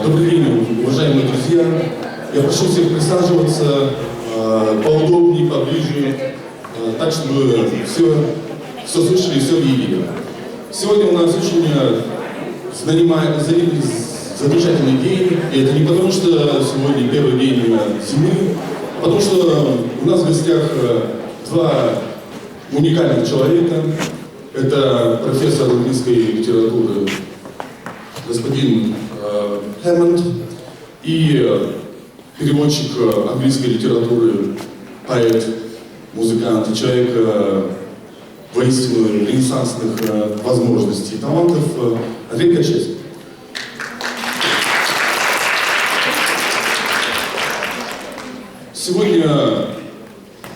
Добрый день, уважаемые друзья. Я прошу всех присаживаться поудобнее, поближе, так, чтобы все слышали и все видели. Сегодня у нас очень замечательный день. И это не потому, что сегодня первый день зимы, а потому что у нас в гостях два уникальных человека. Это профессор английской литературы господин Хэммонд и переводчик английской литературы, поэт, музыкант, человек воистину ренессансных возможностей и талантов Андрей Корчевский. Сегодня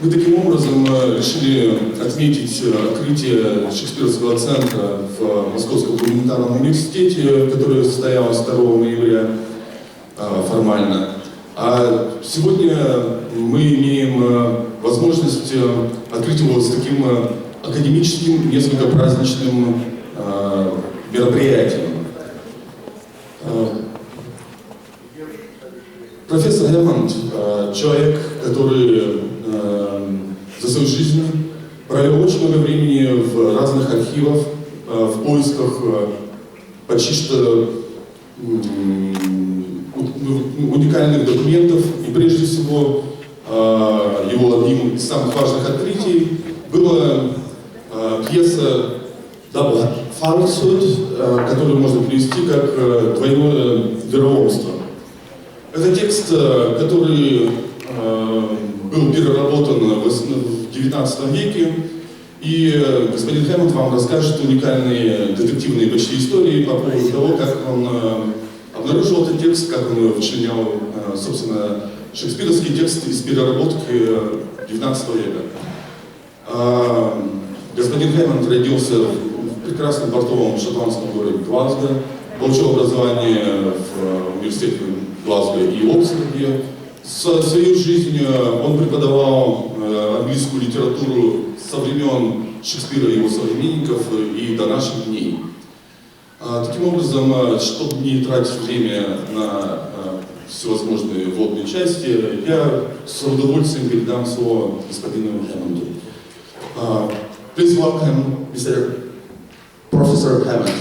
мы таким образом решили отметить открытие Шекспировского центра в Московском гуманитарном университете, которое состоялось 2 ноября формально. А сегодня мы имеем возможность открыть его с таким академическим, несколько праздничным мероприятием. Профессор Хэммонд, человек, который за свою жизнь провел очень много времени в разных архивах, в поисках почти что уникальных документов. И прежде всего его одним из самых важных открытий была пьеса которую можно перевести как «Двойное вероломство». Это текст, который был переработан в 19 веке, и господин Хэммонд вам расскажет уникальные детективные почти истории по поводу того, как он обнаружил этот текст, как он вычленял, собственно, шекспировский текст из переработки 19 века. Господин Хэммонд родился в прекрасном портовом шотландском городе Глазго, получил образование в университете Глазго и Оксфорде. Свою жизнь он преподавал английскую литературу со времен Шекспира и его современников и до наших дней. Таким образом, чтобы не тратить время на всевозможные вводные части, я с удовольствием передам слово господину Хэммонду. Please welcome Mr. Professor Hammond.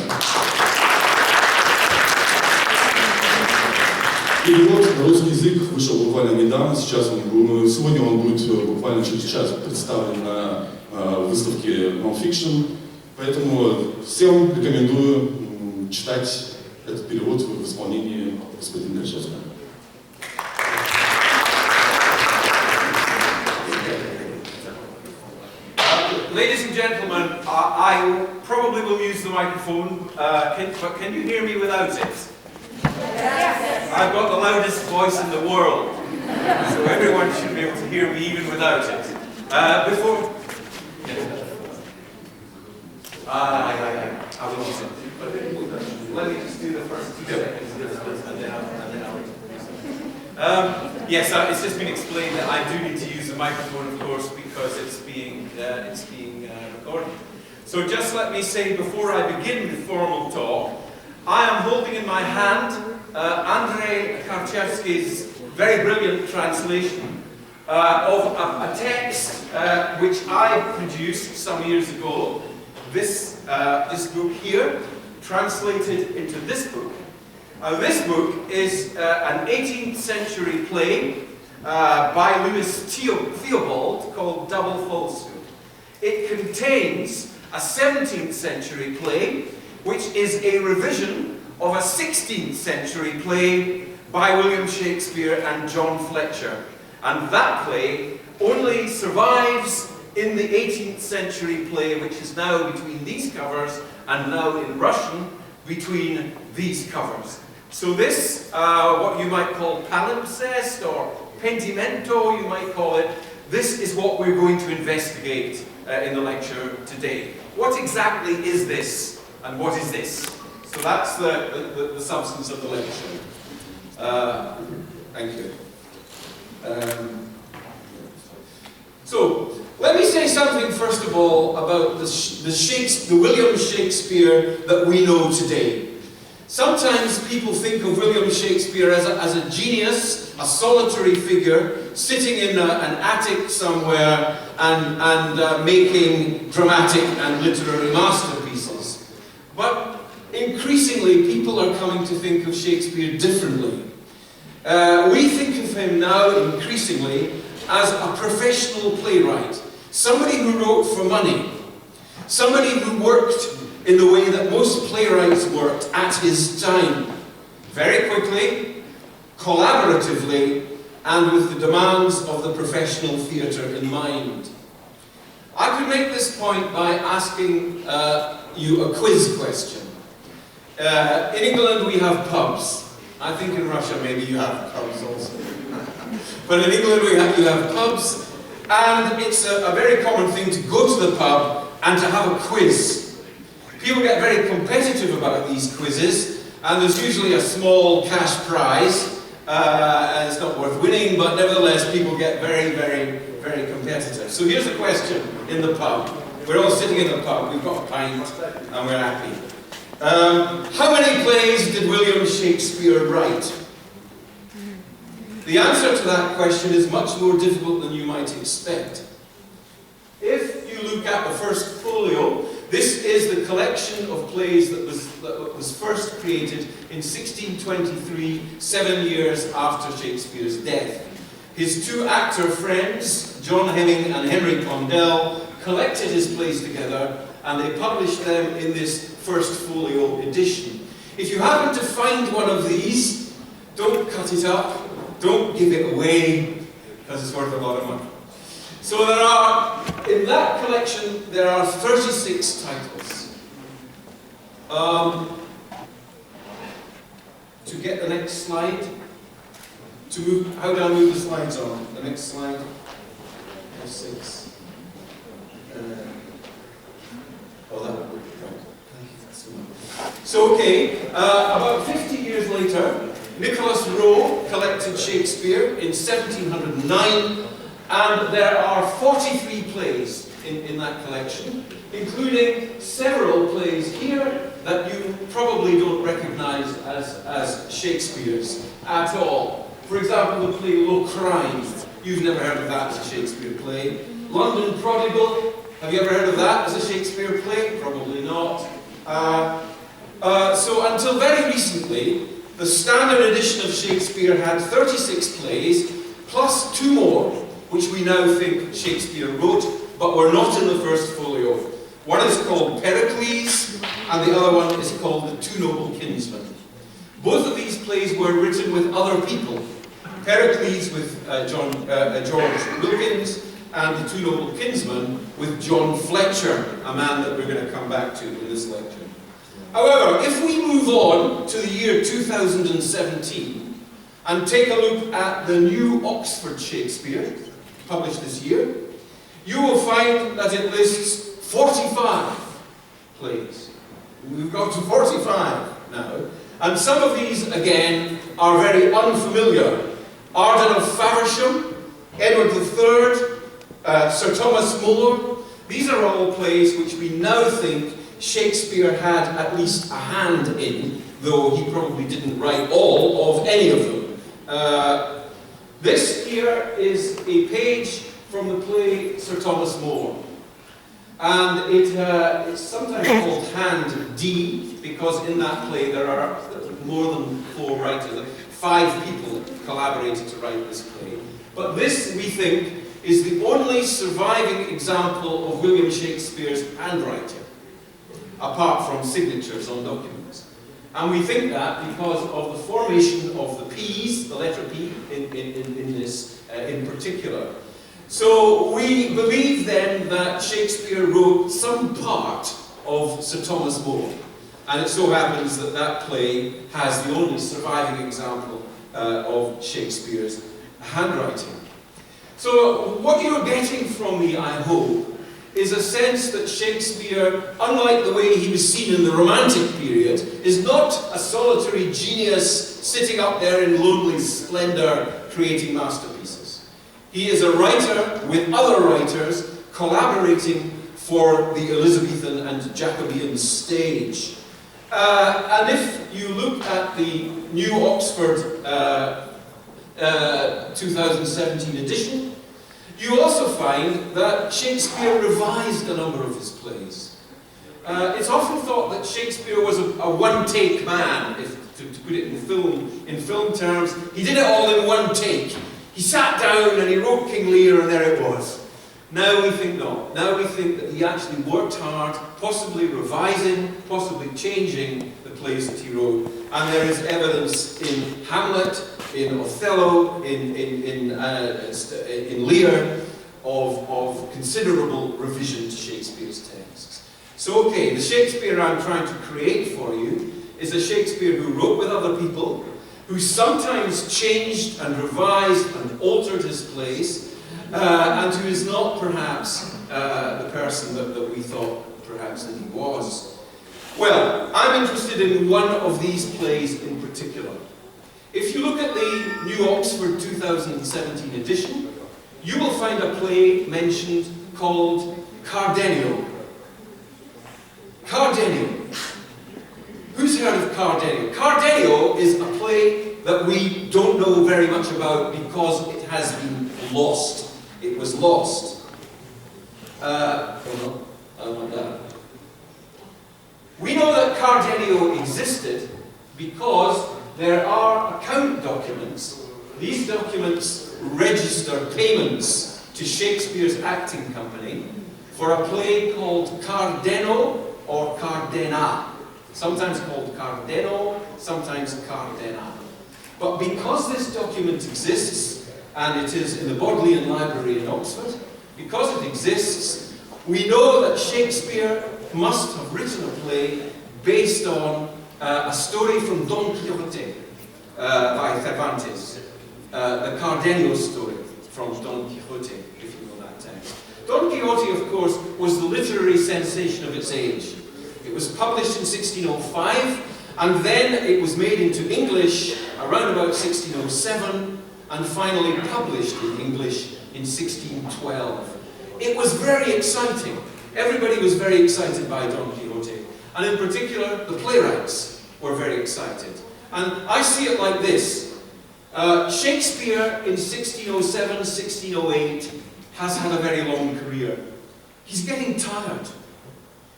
Перевод на русский язык вышел буквально недавно, сегодня он будет буквально через час представлен на выставке Non-Fiction, поэтому всем рекомендую читать этот перевод в исполнении господина Корчевского. Ladies and gentlemen, I probably will use the microphone, but can you hear me without it? I've got the loudest voice in the world, so everyone should be able to hear me even without it. I will use it. But let me just do the first 2 seconds and then I'll introduce it. Yes, it's just been explained that I do need to use the microphone, of course, because it's being recorded. So just let me say before I begin the formal talk, I am holding in my hand Andreya Korchevsky's very brilliant translation of a text which I produced some years ago. This book here, translated into this book. This book is an 18th century play by Louis Theobald called Double Falsehood. It contains a 17th century play which is a revision of a 16th century play by William Shekspire and John Fletcher. And that play only survives in the 18th century play, which is now between these covers and now in Russian between these covers. So this, what you might call palimpsest or pentimento, you might call it, this is what we're going to investigate in the lecture today. What exactly is this and what is this? So that's the substance of the lecture. Thank you. So, let me say something first of all about the William Shakespeare that we know today. Sometimes people think of William Shakespeare as a genius, a solitary figure, sitting in an attic somewhere and making dramatic and literary masterpieces. But increasingly, people are coming to think of Shakespeare differently. We think of him now, increasingly, as a professional playwright. Somebody who wrote for money. Somebody who worked in the way that most playwrights worked at his time. Very quickly, collaboratively, and with the demands of the professional theatre in mind. I could make this point by asking you a quiz question. In England we have pubs. I think in Russia maybe you have pubs also. But in England you have pubs, and it's a very common thing to go to the pub and to have a quiz. People get very competitive about these quizzes, and there's usually a small cash prize. And it's not worth winning, but nevertheless people get very, very, very competitive. So here's a question in the pub. We're all sitting in the pub, we've got a pint, and we're happy. How many plays did William Shakespeare write? The answer to that question is much more difficult than you might expect. If you look at the first folio, this is the collection of plays that was first created in 1623, 7 years after Shakespeare's death. His two actor friends, John Hemming and Henry Condell, collected his plays together and they published them in this first folio edition. If you happen to find one of these, don't cut it up, don't give it away, because it's worth a lot of money. So there are, in that collection, there are 36 titles. To get the next slide, to move, how do I move the slides on? The next slide, F6. Oh, that would be right. So, okay, about 50 years later, Nicholas Rowe collected Shakespeare in 1709. And there are 43 plays in that collection, including several plays here that you probably don't recognize as Shakespeare's at all. For example, the play Locrine. You've never heard of that as a Shakespeare play. London Prodigal. Have you ever heard of that as a Shakespeare play? Probably not. So until very recently, the standard edition of Shakespeare had 36 plays, plus 2 more, which we now think Shakespeare wrote, but were not in the first folio. One is called Pericles, and the other one is called The Two Noble Kinsmen. Both of these plays were written with other people. Pericles with George Wilkins, and The Two Noble Kinsmen with John Fletcher, a man that we're going to come back to in this lecture. However, if we move on to the year 2017, and take a look at the new Oxford Shakespeare, published this year, you will find that it lists 45 plays. We've got to 45 now, and some of these, again, are very unfamiliar. Arden of Faversham, Edward III, Sir Thomas More. These are all plays which we now think Shakespeare had at least a hand in, though he probably didn't write all of any of them. This here is a page from the play Sir Thomas More. And it's sometimes called Hand D, because in that play there are more than 4 writers. 5 people collaborated to write this play. But this, we think, is the only surviving example of William Shakespeare's handwriting, apart from signatures on documents. And we think that because of the formation of the P's, the letter P in this in particular. So we believe then that Shakespeare wrote some part of Sir Thomas More. And it so happens that that play has the only surviving example of Shakespeare's handwriting. So what you're getting from me, I hope, is a sense that Shakespeare, unlike the way he was seen in the Romantic period, is not a solitary genius sitting up there in lonely splendor creating masterpieces. He is a writer with other writers collaborating for the Elizabethan and Jacobean stage. And if you look at the New Oxford 2017 edition, you also find that Shakespeare revised a number of his plays. It's often thought that Shakespeare was a one-take man, to put it in film terms. He did it all in one take. He sat down and he wrote King Lear and there it was. Now we think not. Now we think that he actually worked hard, possibly revising, possibly changing the plays that he wrote. And there is evidence in Hamlet, in Othello, in Lear, of considerable revision to Shakespeare's texts. So okay, the Shakespeare I'm trying to create for you is a Shakespeare who wrote with other people, who sometimes changed and revised and altered his plays, and who is not perhaps the person that we thought perhaps that he was. Well, I'm interested in one of these plays in particular. If you look at the New Oxford 2017 edition, you will find a play mentioned called Cardenio. Cardenio. Who's heard of Cardenio? Cardenio is a play that we don't know very much about because it has been lost. It was lost. Hold on, I want that. We know that Cardenio existed because there are account documents. These documents register payments to Shakespeare's acting company for a play called Cardeno or Cardena. Sometimes called Cardeno, sometimes Cardena. But because this document exists, and it is in the Bodleian Library in Oxford, because it exists, we know that Shakespeare must have written a play based on a story from Don Quixote by Cervantes, the Cardenio story from Don Quixote, if you know that text. Don Quixote, of course, was the literary sensation of its age. It was published in 1605, and then it was made into English around about 1607, and finally published in English in 1612. It was very exciting. Everybody was very excited by Don Quixote, and in particular, the playwrights were very excited. And I see it like this. Shakespeare in 1607, 1608 has had a very long career. He's getting tired.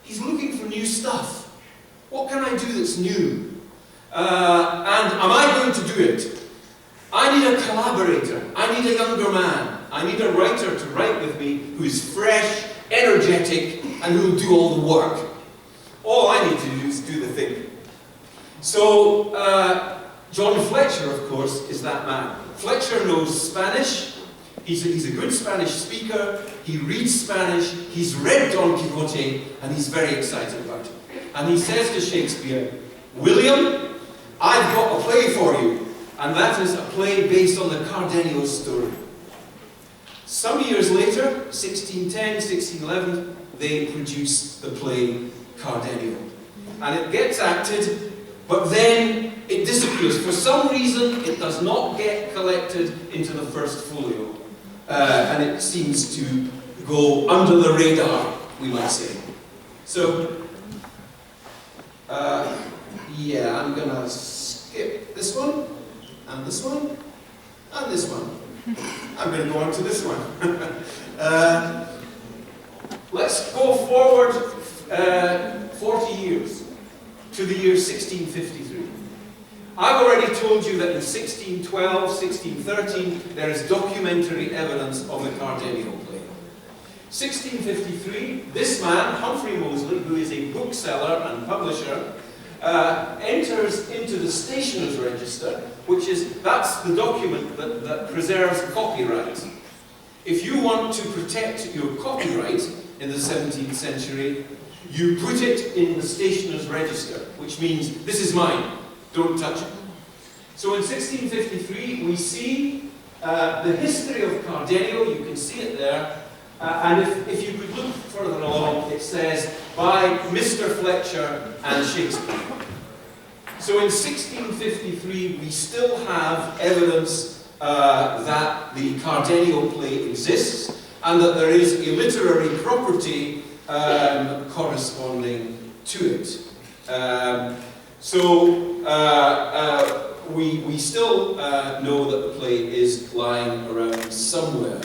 He's looking for new stuff. What can I do that's new? And am I going to do it? I need a collaborator. I need a younger man. I need a writer to write with me who is fresh, energetic, and who will do all the work. All I need to do is do the thing. So, John Fletcher, of course, is that man. Fletcher knows Spanish. He's a good Spanish speaker. He reads Spanish. He's read Don Quixote, and he's very excited about it. And he says to Shakespeare, "William, I've got a play for you." And that is a play based on the Cardenio story. Some years later, 1610, 1611, they produce the play Cardenio. And it gets acted, but then it disappears. For some reason, it does not get collected into the first folio. And it seems to go under the radar, we might say. So, yeah, I'm going to skip this one, and this one, and this one. I'm going to go on to this one. Let's go forward 40 years to the year 1653. I've already told you that in 1612, 1613, there is documentary evidence of the Cardenio play. 1653, this man, Humphrey Moseley, who is a bookseller and publisher, enters into the Stationers' Register, that's the document that preserves copyright. If you want to protect your copyright in the 17th century, you put it in the Stationers' Register, which means, this is mine, don't touch it. So in 1653, we see the history of Cardenio, you can see it there, and if you could look further along, it says, by Mr. Fletcher and Shakespeare. So in 1653, we still have evidence that the Cardenio play exists, and that there is a literary property corresponding to it. So we still know that the play is lying around somewhere.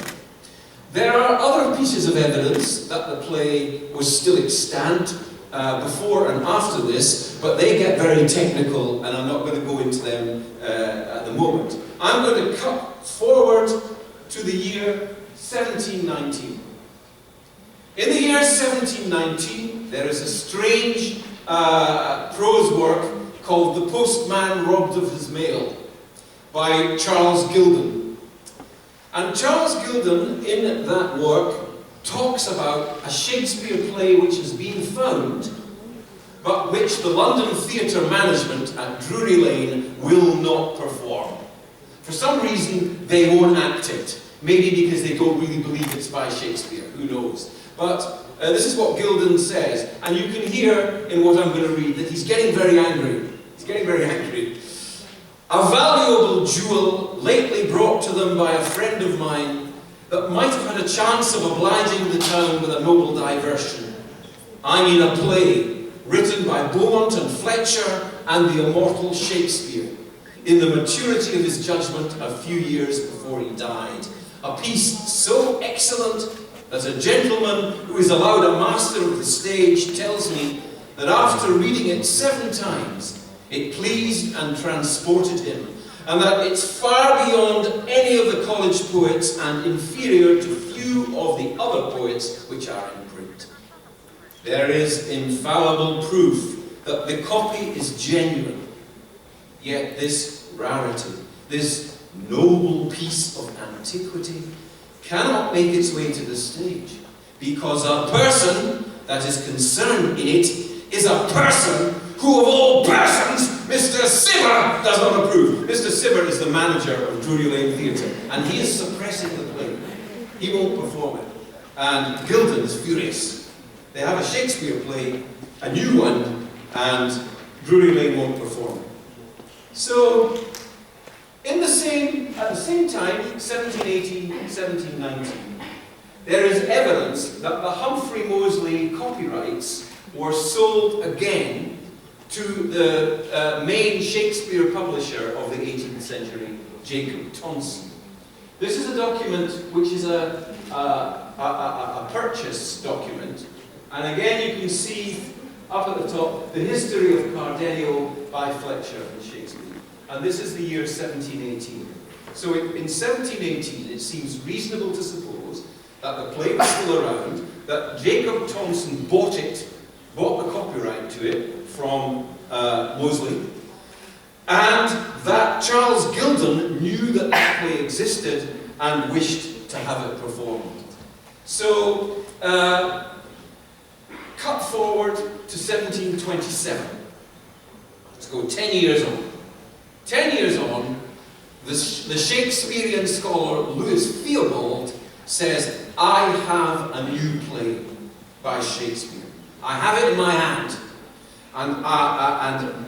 There are other pieces of evidence that the play was still extant before and after this, but they get very technical, and I'm not going to go into them at the moment. I'm going to cut forward to the year 1719. In the year 1719, there is a strange prose work called The Postman Robbed of His Mail by Charles Gildon. And Charles Gildon, in that work, talks about a Shakespeare play which has been found, but which the London theatre management at Drury Lane will not perform. For some reason, they won't act it. Maybe because they don't really believe it's by Shakespeare, who knows. But this is what Gildon says, and you can hear in what I'm going to read that he's getting very angry. He's getting very angry. A valuable jewel lately brought to them by a friend of mine that might have had a chance of obliging the town with a noble diversion. I mean a play written by Beaumont and Fletcher and the immortal Shakespeare, in the maturity of his judgment a few years before he died. A piece so excellent that a gentleman who is allowed a master of the stage tells me that after reading it 7 times, it pleased and transported him, and that it's far beyond any of the college poets and inferior to few of the other poets which are in print. There is infallible proof that the copy is genuine, yet this rarity, this noble piece of antiquity, cannot make its way to the stage, because a person that is concerned in it is a person who, of all persons, Mr. Cibber does not approve. Mr. Cibber is the manager of Drury Lane Theatre, and he is suppressing the play. He won't perform it. And Gildon is furious. They have a Shakespeare play, a new one, and Drury Lane won't perform it. So, at the same time, 1718, 1719, there is evidence that the Humphrey Moseley copyrights were sold again to the main Shakespeare publisher of the 18th century, Jacob Tonson. This is a document which is a purchase document, and again you can see up at the top the history of Cardenio by Fletcher and Shakespeare. And this is the year 1718. So in 1718, it seems reasonable to suppose that the play was still around, that Jacob Tonson bought the copyright to it from Moseley, and that Charles Gildon knew that that play existed and wished to have it performed. So, cut forward to 1727. Let's go 10 years on. 10 years on, the Shakespearean scholar Louis Theobald says, I have a new play by Shakespeare. I have it in my hand. And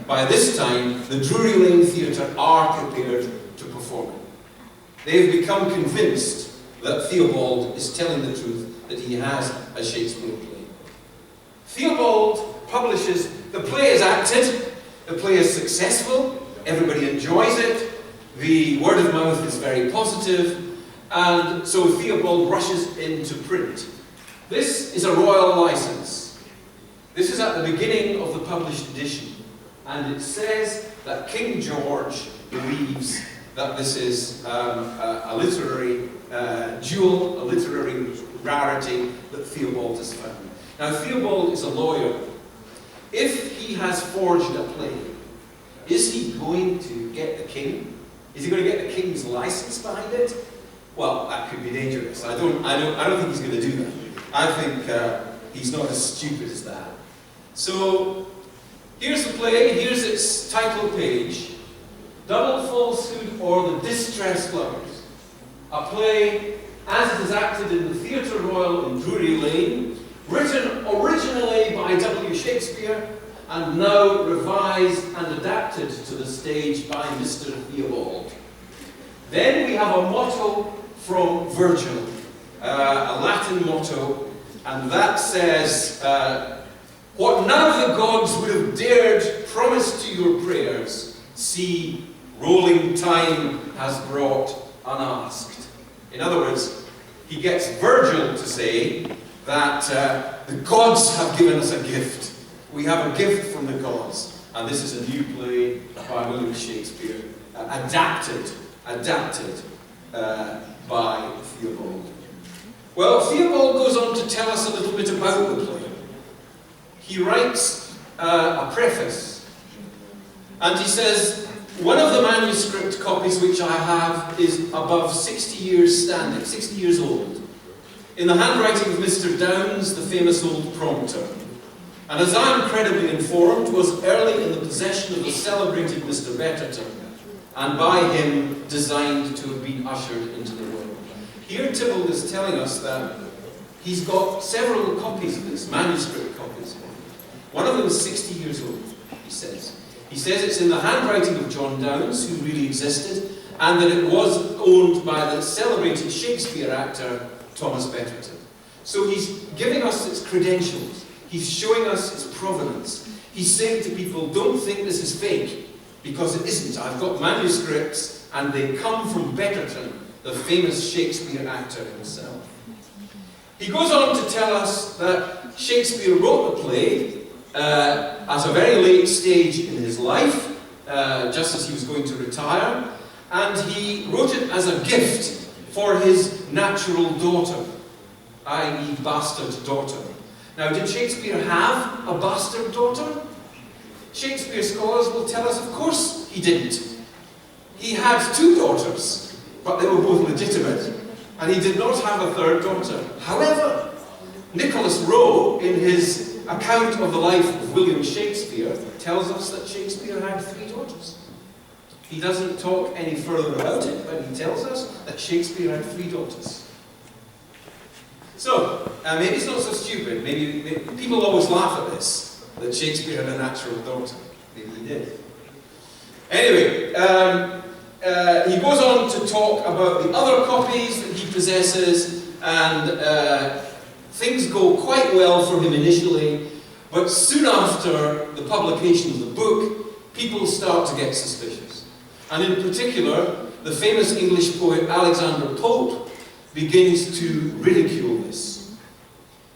by this time, the Drury Lane Theatre are prepared to perform it. They've become convinced that Theobald is telling the truth, that he has a Shakespeare play. Theobald publishes, the play is acted, the play is successful, everybody enjoys it, the word of mouth is very positive, and so Theobald rushes into print. This is a royal license. This is at the beginning of the published edition, and it says that King George believes that this is a literary jewel, a literary rarity that Theobald has found. Now, Theobald is a lawyer. If he has forged a play, is he going to get the king? Is he going to get the king's license behind it? Well, that could be dangerous. I don't think he's going to do that. I think he's not as stupid as that. So, here's the play, here's its title page, Double Falsehood or the Distressed Lovers. A play as it is acted in the Theatre Royal in Drury Lane, written originally by W. Shakespeare, and now revised and adapted to the stage by Mr. Theobald. Then we have a motto from Virgil, a Latin motto, and that says, What none of the gods would have dared promise to your prayers, see, rolling time has brought unasked. In other words, he gets Virgil to say that the gods have given us a gift. We have a gift from the gods. And this is a new play by William Shakespeare, adapted by Theobald. Well, Theobald goes on to tell us a little bit about the play. He writes a preface, and he says, one of the manuscript copies which I have is above 60 years standing, 60 years old, in the handwriting of Mr. Downes, the famous old prompter, and as I am credibly informed, was early in the possession of the celebrated Mr. Betterton, and by him designed to have been ushered into the world. Here Tybalt is telling us that he's got several copies of this, manuscript copies. One of them is 60 years old, he says. He says it's in the handwriting of John Downes, who really existed, and that it was owned by the celebrated Shakespeare actor Thomas Betterton. So he's giving us its credentials. He's showing us its provenance. He's saying to people, don't think this is fake, because it isn't. I've got manuscripts, and they come from Betterton, the famous Shakespeare actor himself. He goes on to tell us that Shakespeare wrote the play at a very late stage in his life, just as he was going to retire, and he wrote it as a gift for his natural daughter, i.e. bastard daughter. Now, did Shakespeare have a bastard daughter? Shakespeare scholars will tell us, of course he didn't. He had two daughters, but they were both legitimate, and he did not have a third daughter. However, Nicholas Rowe, in his account of the life of William Shakespeare, tells us that Shakespeare had 3 daughters. He doesn't talk any further about it, but he tells us that Shakespeare had 3 daughters. So, maybe it's not so stupid. Maybe people always laugh at this, that Shakespeare had a natural daughter. Maybe he did. Anyway, he goes on to talk about the other copies that he possesses, and things go quite well for him initially, but soon after the publication of the book, people start to get suspicious. And in particular, the famous English poet Alexander Pope begins to ridicule this.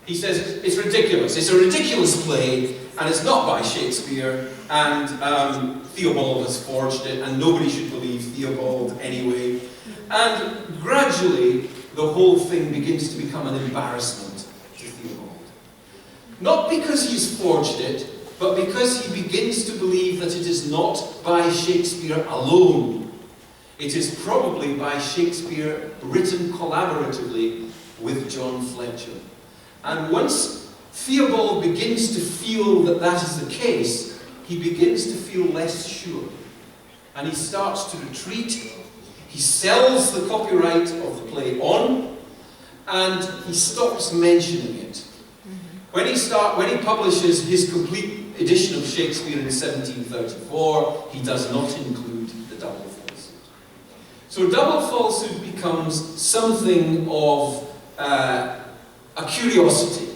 He says, it's ridiculous. It's a ridiculous play, and it's not by Shakespeare, and Theobald has forged it, and nobody should believe Theobald anyway. And gradually, the whole thing begins to become an embarrassment to Theobald. Not because he's forged it, but because he begins to believe that it is not by Shakespeare alone. It is probably by Shakespeare written collaboratively with John Fletcher. And once Theobald begins to feel that that is the case, he begins to feel less sure. And he starts to retreat. He sells the copyright of the play on, and he stops mentioning it. When he publishes his complete edition of Shakespeare in 1734, he does not include the double falsehood. So double falsehood becomes something of a curiosity,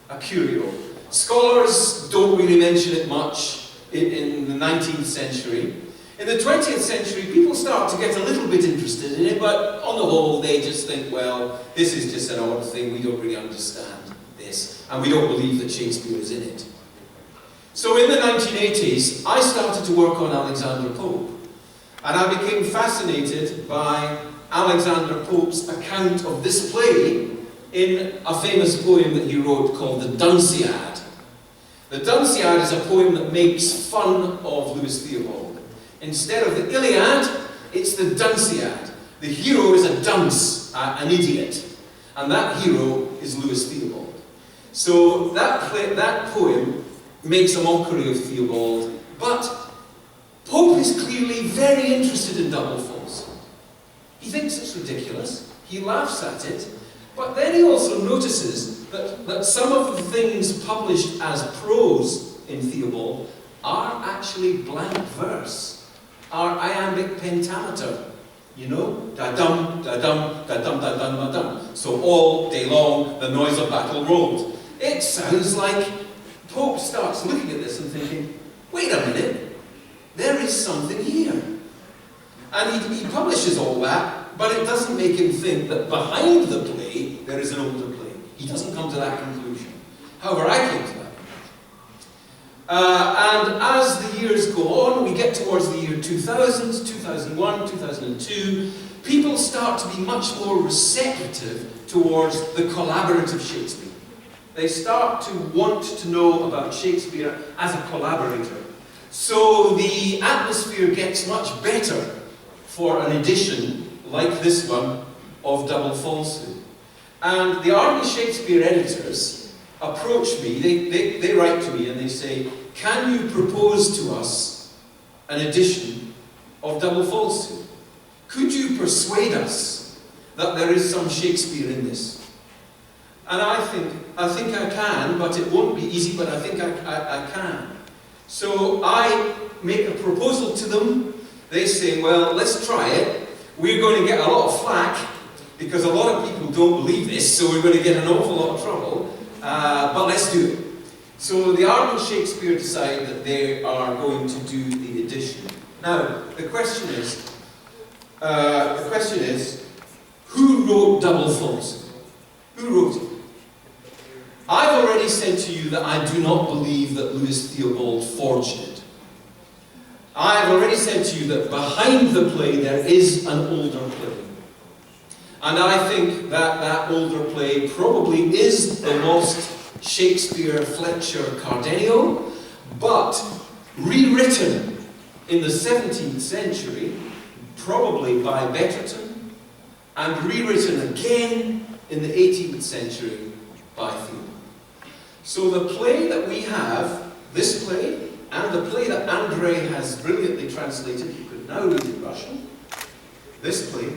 a curio. Scholars don't really mention it much in the 19th century. In the 20th century, people start to get a little bit interested in it, but on the whole, they just think, well, this is just an odd thing, we don't really understand this, and we don't believe that Shakespeare is in it. So in the 1980s, I started to work on Alexander Pope, and I became fascinated by Alexander Pope's account of this play in a famous poem that he wrote called the Dunciad. The Dunciad is a poem that makes fun of Louis Theobald. Instead of the Iliad, it's the Dunciad. The hero is a dunce, an idiot, and that hero is Louis Theobald. So that poem makes a mockery of Theobald, but Pope is clearly very interested in double falsehood. He thinks it's ridiculous, he laughs at it, but then he also notices that some of the things published as prose in Theobald are actually blank verse, are iambic pentameter, you know, da-dum, da-dum, da-dum, da-dum, da-dum. So all day long, the noise of battle rolled. It sounds like Pope starts looking at this and thinking, wait a minute, there is something here. And he publishes all that, but it doesn't make him think that behind the play there is an older play. He doesn't come to that conclusion. However, I came to that. And as the years go on, we get towards the year 2000, 2001, 2002, people start to be much more receptive towards the collaborative Shakespeare. They start to want to know about Shakespeare as a collaborator. So the atmosphere gets much better for an edition like this one of Double Falsehood. And the ardent Shakespeare editors approach me, they write to me and they say, can you propose to us an edition of Double Falsehood? Could you persuade us that there is some Shakespeare in this? And I think I can, but it won't be easy, but I think I can. So I make a proposal to them. They say, well, let's try it. We're going to get a lot of flack, because a lot of people don't believe this, so we're going to get an awful lot of trouble, but let's do it. So the ardent Shakespeare decide that they are going to do the edition. Now, the question is, who wrote Double Falsehood? Who wrote it? I've already said to you that I do not believe that Louis Theobald forged it. I've already said to you that behind the play there is an older play. And I think that that older play probably is the lost Shakespeare Fletcher Cardenio, but rewritten in the 17th century, probably by Betterton, and rewritten again in the 18th century by Theobald. So the play that we have, this play, and the play that Andrei has brilliantly translated, you could now read in Russian, this play,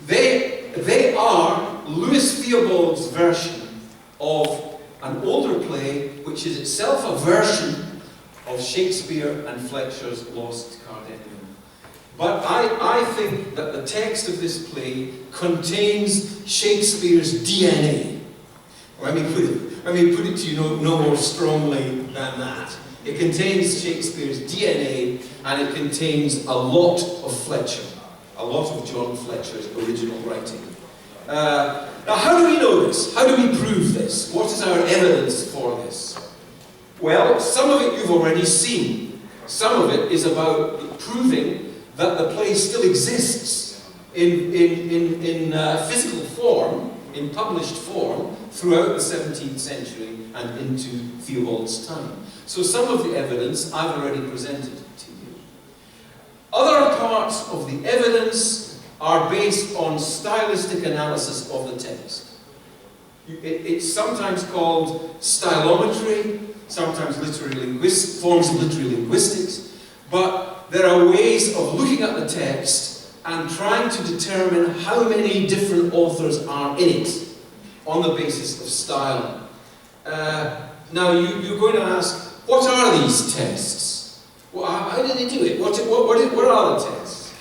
they are Louis Theobald's version of an older play, which is itself a version of Shakespeare and Fletcher's Lost Cardenio. But I think that the text of this play contains Shakespeare's DNA. Let me put it to you no more strongly than that. It contains Shakespeare's DNA, and it contains a lot of Fletcher, a lot of John Fletcher's original writing. Now, how do we know this? How do we prove this? What is our evidence for this? Well, some of it you've already seen. Some of it is about proving that the play still exists in physical form, in published form, throughout the 17th century and into Theobald's time. So some of the evidence I've already presented to you. Other parts of the evidence are based on stylistic analysis of the text. It's sometimes called stylometry, sometimes forms of literary linguistics, but there are ways of looking at the text and trying to determine how many different authors are in it on the basis of style. Now you're going to ask, what are these tests? Well, how did they do it? What are the tests?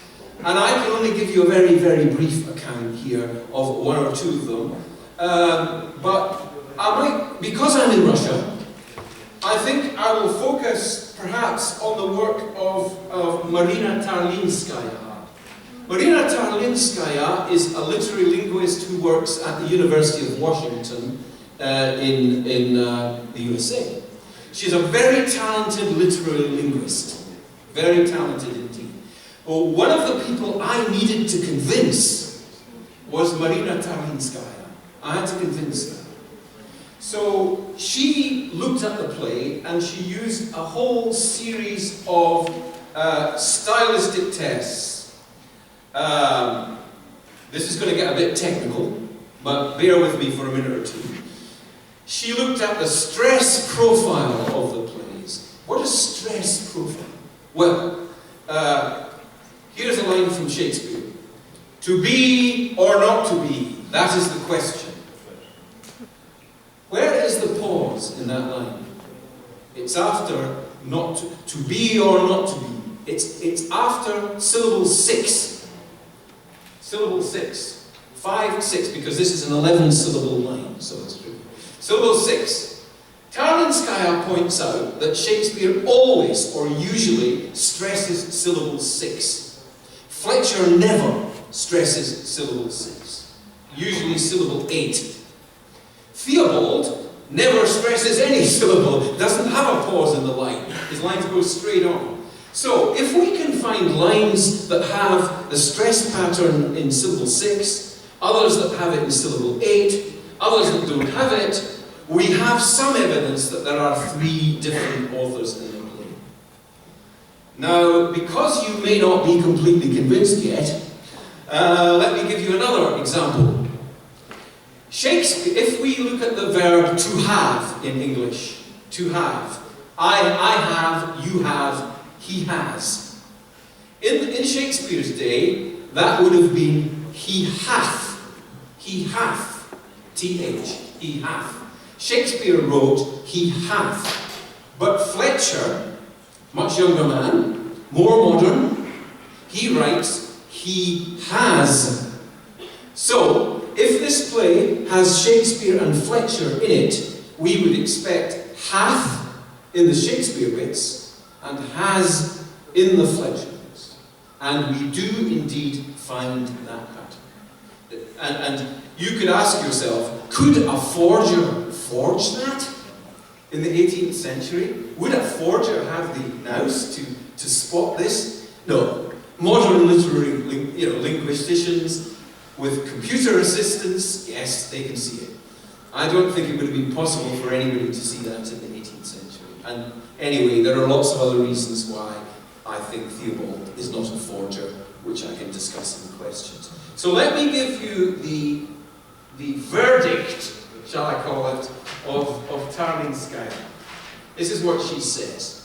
And I can only give you a very, very brief account here of one or two of them. But I might, because I'm in Russia, I think I will focus perhaps on the work of Marina Tarlinskaya. Marina Tarlinskaya is a literary linguist who works at the University of Washington in the USA. She's a very talented literary linguist. Very talented indeed. Well, one of the people I needed to convince was Marina Tarlinskaya. I had to convince her. So she looked at the play and she used a whole series of stylistic tests. This is going to get a bit technical, but bear with me for a minute or two. She looked at the stress profile of the plays. What is stress profile? Well, here's a line from Shakespeare. To be or not to be, that is the question. Where is the pause in that line? It's after not to be or not to be. It's after syllable 6. Syllable 6. 5, 6, because this is an 11-syllable line, so it's true. Syllable 6. Tarlinskaya points out that Shakespeare always, or usually, stresses syllable 6. Fletcher never stresses syllable 6, usually syllable 8. Theobald never stresses any syllable, doesn't have a pause in the line. His lines go straight on. So, if we can find lines that have the stress pattern in syllable 6, others that have it in syllable 8, others that don't have it, we have some evidence that there are 3 different authors in the play. Now, because you may not be completely convinced yet, let me give you another example. Shakespeare, if we look at the verb to have in English, to have, I have, you have, he has. In Shakespeare's day, that would have been he hath, th, he hath. Shakespeare wrote he hath, but Fletcher, much younger man, more modern, he writes he has. So, if this play has Shakespeare and Fletcher in it, we would expect hath in the Shakespeare bits and has in the Fletcher bits. And we do indeed find that pattern. And you could ask yourself, could a forger forge that in the 18th century? Would a forger have the nous to spot this? No. Modern literary linguisticians with computer assistance, yes, they can see it. I don't think it would have been possible for anybody to see that in the 18th century. And anyway, there are lots of other reasons why I think Theobald is not a forger, which I can discuss in questions. So let me give you the verdict, shall I call it, of Tarlinskaya. This is what she says.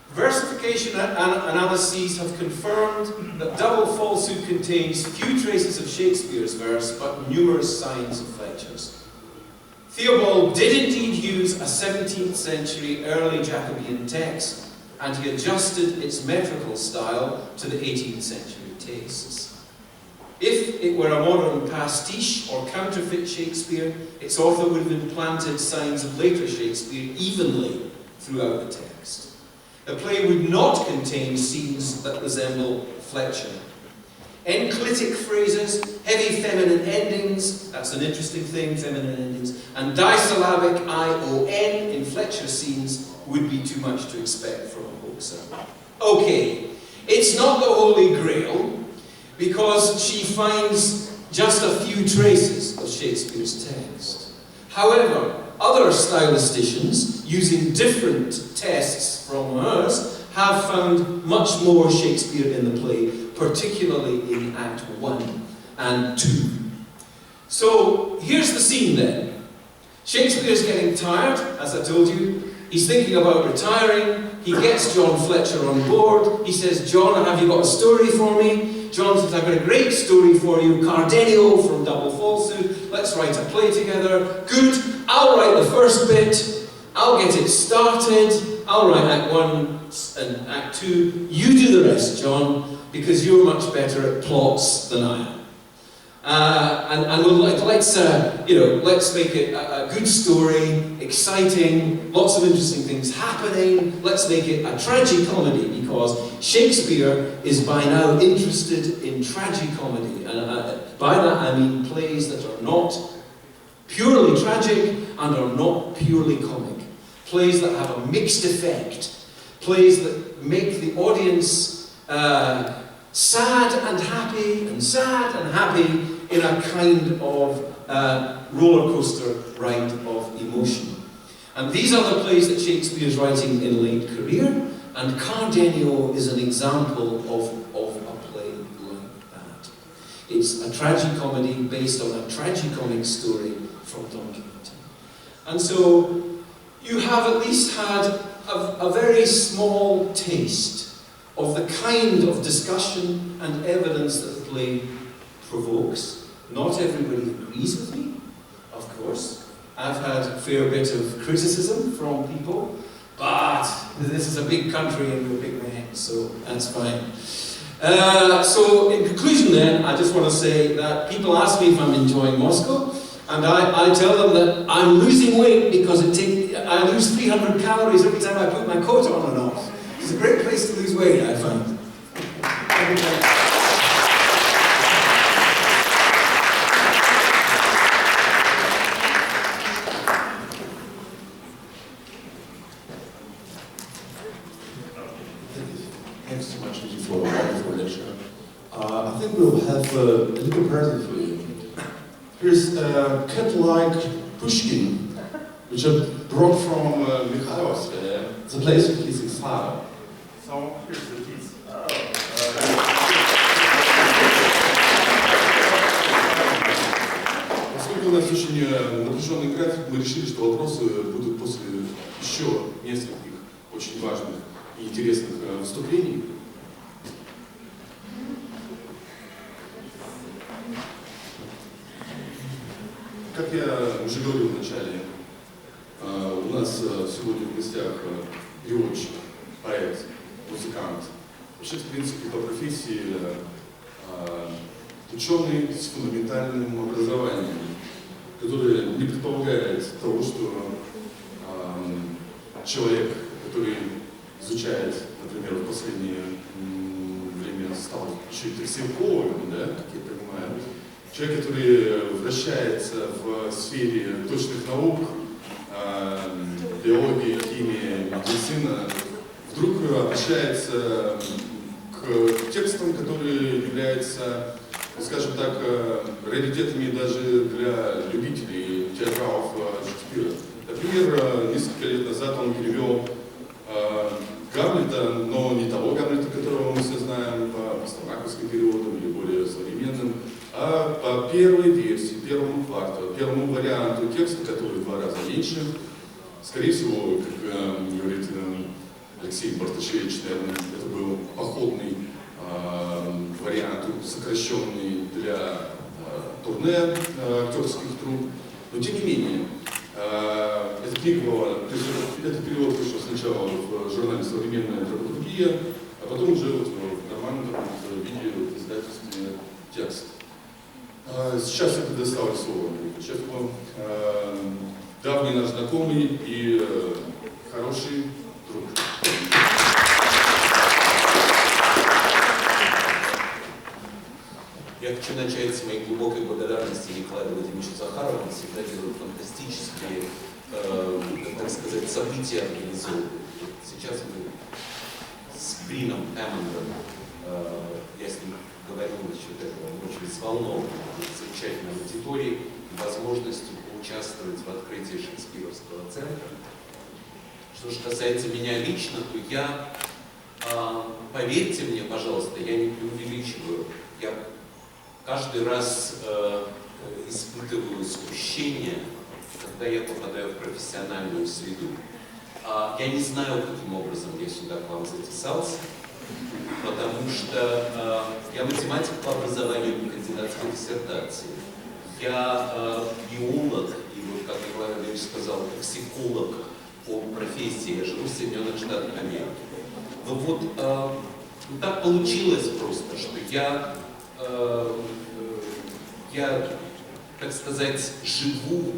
Versification analyses have confirmed that double falsehood contains few traces of Shakespeare's verse, but numerous signs of Fletcher's. Theobald did indeed use a 17th century early Jacobean text, and he adjusted its metrical style to the 18th century tastes. If it were a modern pastiche or counterfeit Shakespeare, its author would have implanted signs of later Shakespeare evenly throughout the text. The play would not contain scenes that resemble Fletcher. Enclitic phrases, heavy feminine endings, that's an interesting thing, feminine endings, and disyllabic I-O-N in Fletcher scenes would be too much to expect from a hoaxer. Okay, it's not the Holy Grail, because she finds just a few traces of Shakespeare's text. However, other stylisticians, using different tests from hers, have found much more Shakespeare in the play, particularly in Act 1 and 2. So, here's the scene then. Shakespeare's getting tired, as I told you. He's thinking about retiring. He gets John Fletcher on board. He says, John, have you got a story for me? John says, I've got a great story for you. Cardenio from Double Falsehood. Let's write a play together. Good. I'll write the first bit. I'll get it started. I'll write Act 1 and Act 2. You do the rest, John, because you're much better at plots than I am. And let's make it a good story, exciting, lots of interesting things happening. Let's make it a tragicomedy, because Shakespeare is by now interested in tragicomedy. And by that I mean plays that are not purely tragic and are not purely comic. Plays that have a mixed effect. Plays that make the audience sad and happy in a kind of roller coaster ride of emotion. And these are the plays that Shakespeare is writing in late career, and Cardenio is an example of a play like that. It's a tragicomedy based on a tragicomic story from Don Quixote. And so you have at least had a very small taste of the kind of discussion and evidence that the play provokes. Not everybody agrees with me, of course. I've had a fair bit of criticism from people, but this is a big country and we're big men, so that's fine. So in conclusion then, I just want to say that people ask me if I'm enjoying Moscow, and I tell them that I'm losing weight because I lose 300 calories every time I put my coat on and off. It's a great place to lose weight, I find. Thanks so much for a wonderful lecture. I think we'll have a little present for you. Here's a cat like Pushkin, which I brought from Mikhailovsk, the place of his father. So here's the piece. Поскольку у нас очень напряженный график, мы решили, что вопросы будут после еще нескольких очень важных и интересных выступлений. Как я уже говорил в начале, у нас сегодня в гостях переводчик, поэт, музыкант. Вообще, в принципе, по профессии ученый с фундаментальным образованием, который не предполагает того, что человек, который изучает, например, в последнее время стал еще и токсикологом, да, как я понимаю, человек, который вращается в сфере точных наук, биологии, химии, медицина, вдруг обращается к текстам, которые являются, скажем так, раритетами даже для любителей театралов Шекспира. Например, несколько лет назад он перевел Гамлета, но не того Гамлета, которого мы все знаем по пастернаковским переводам или более современным, а по первой версии, первому кварталу, первому варианту текста, который в 2 раза меньше. Скорее всего, как говорит Алексей Барташевич, наверное, это был походный вариант, сокращенный для турне актерских труп. Но тем не менее, эта книга была, этот перевод вышел сначала в журнале «Современная драматургия», а потом уже вот в нормальном виде в издательстве «Текст». Сейчас я предоставлю слово Корчевскому, давний наш знакомый и хороший друг. Я хочу начать с моей глубокой благодарности Николаю Владимировичу Захарову. Он всегда делает фантастические, так сказать, события организовывает. Сейчас мы с Брином Хэммондом, я с ним говорил насчет этого, он очень взволнован замечательной аудиторией и возможностью поучаствовать в открытии Шекспировского центра. Что же касается меня лично, то я, поверьте мне, пожалуйста, я не преувеличиваю, я каждый раз испытываю смущение, когда я попадаю в профессиональную среду. Я не знаю, каким образом я сюда к вам записался, потому что я математик по образованию, по кандидатской диссертации. Я биолог, и вот, как Николай Владимирович сказал, токсиколог по профессии. Я живу в Соединенных Штатах Америки. Но вот так получилось просто, что я, так сказать, живу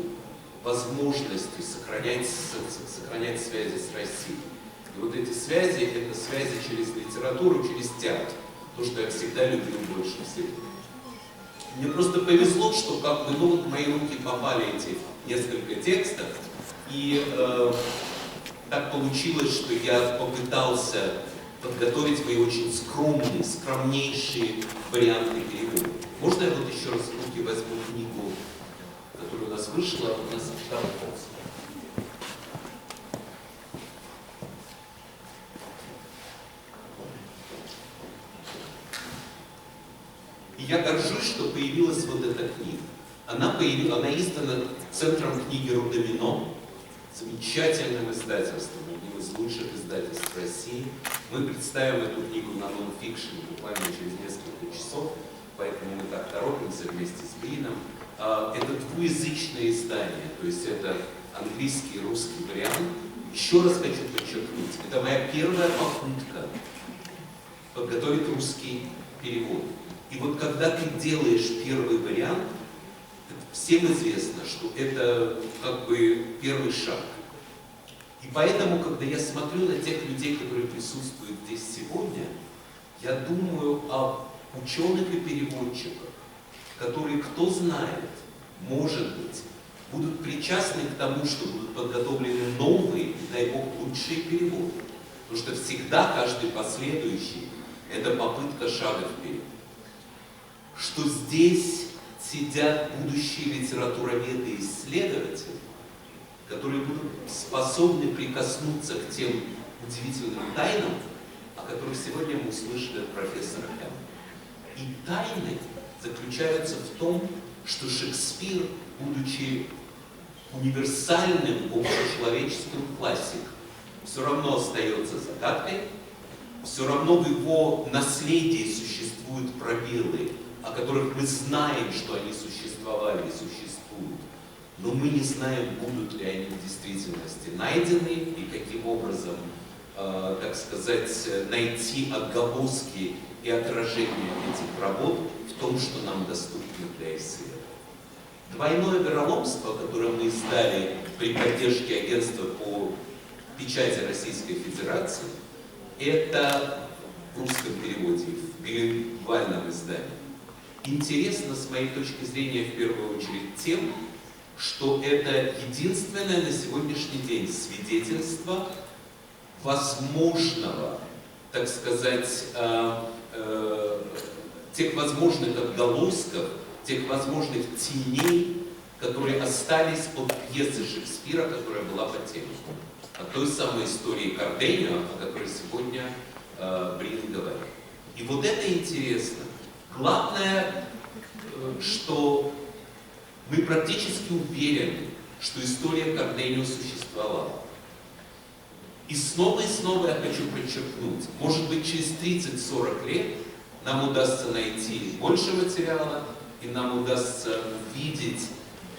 возможностью сохранять связи с Россией. И вот эти связи, это связи через литературу, через театр. То, что я всегда любил больше всего. Мне просто повезло, что как бы, в мои руки попали эти несколько текстов, и так получилось, что я попытался подготовить мои очень скромнейшие варианты перевода. Можно я вот еще раз в руки возьму книгу, которая у нас вышла, у нас там. И я горжусь, что появилась вот эта книга. Она издана Центром книги Двойного, замечательным издательством, одним из лучших издательств России. Мы представим эту книгу на нон-фикшн буквально через несколько часов, поэтому мы так торопимся вместе с Брином. Это двуязычное издание, то есть это английский и русский вариант. Еще раз хочу подчеркнуть, это моя первая попытка подготовить русский перевод. И вот когда ты делаешь первый вариант, всем известно, что это как бы первый шаг. И поэтому, когда я смотрю на тех людей, которые присутствуют здесь сегодня, я думаю о ученых и переводчиках, которые, кто знает, может быть, будут причастны к тому, что будут подготовлены новые, дай Бог, лучшие переводы. Потому что всегда каждый последующий – это попытка шага вперед. Что здесь сидят будущие литературоведы и исследователи, которые будут способны прикоснуться к тем удивительным тайнам, о которых сегодня мы услышали от профессора Хэммонда. И тайны заключаются в том, что Шекспир, будучи универсальным общечеловеческим классиком, все равно остается загадкой, все равно в его наследии существуют пробелы, о которых мы знаем, что они существовали и существуют, но мы не знаем, будут ли они в действительности найдены и каким образом, так сказать, найти отголоски и отражение этих работ в том, что нам доступно для исследования. «Двойное вероломство», которое мы издали при поддержке агентства по печати Российской Федерации, это в русском переводе, в билингвальном издании. Интересно, с моей точки зрения, в первую очередь тем, что это единственное на сегодняшний день свидетельство возможного, так сказать, тех возможных отголосков, тех возможных теней, которые остались от пьесы Шекспира, которая была потеряна. От той самой истории Карденио, о которой сегодня Брин говорит. И вот это интересно. Главное, что мы практически уверены, что история Карденио существовала. И снова я хочу подчеркнуть, может быть, через 30-40 лет нам удастся найти больше материала, и нам удастся увидеть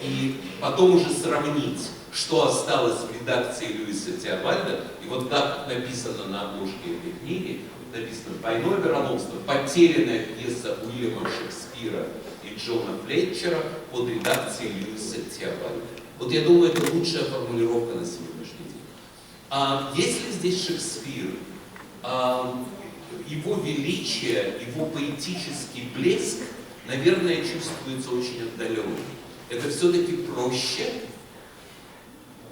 и потом уже сравнить, что осталось в редакции Льюиса Теобальда. И вот как написано на обложке этой книги, написано «Двойное вероломство. Потерянная пьеса Уильяма Шекспира и Джона Флетчера под редакцией Льюиса Теобальда». Вот я думаю, это лучшая формулировка на сегодняшний день. Если здесь Шекспир, его величие, его поэтический блеск, наверное, чувствуется очень отдаленно. Это все-таки проще,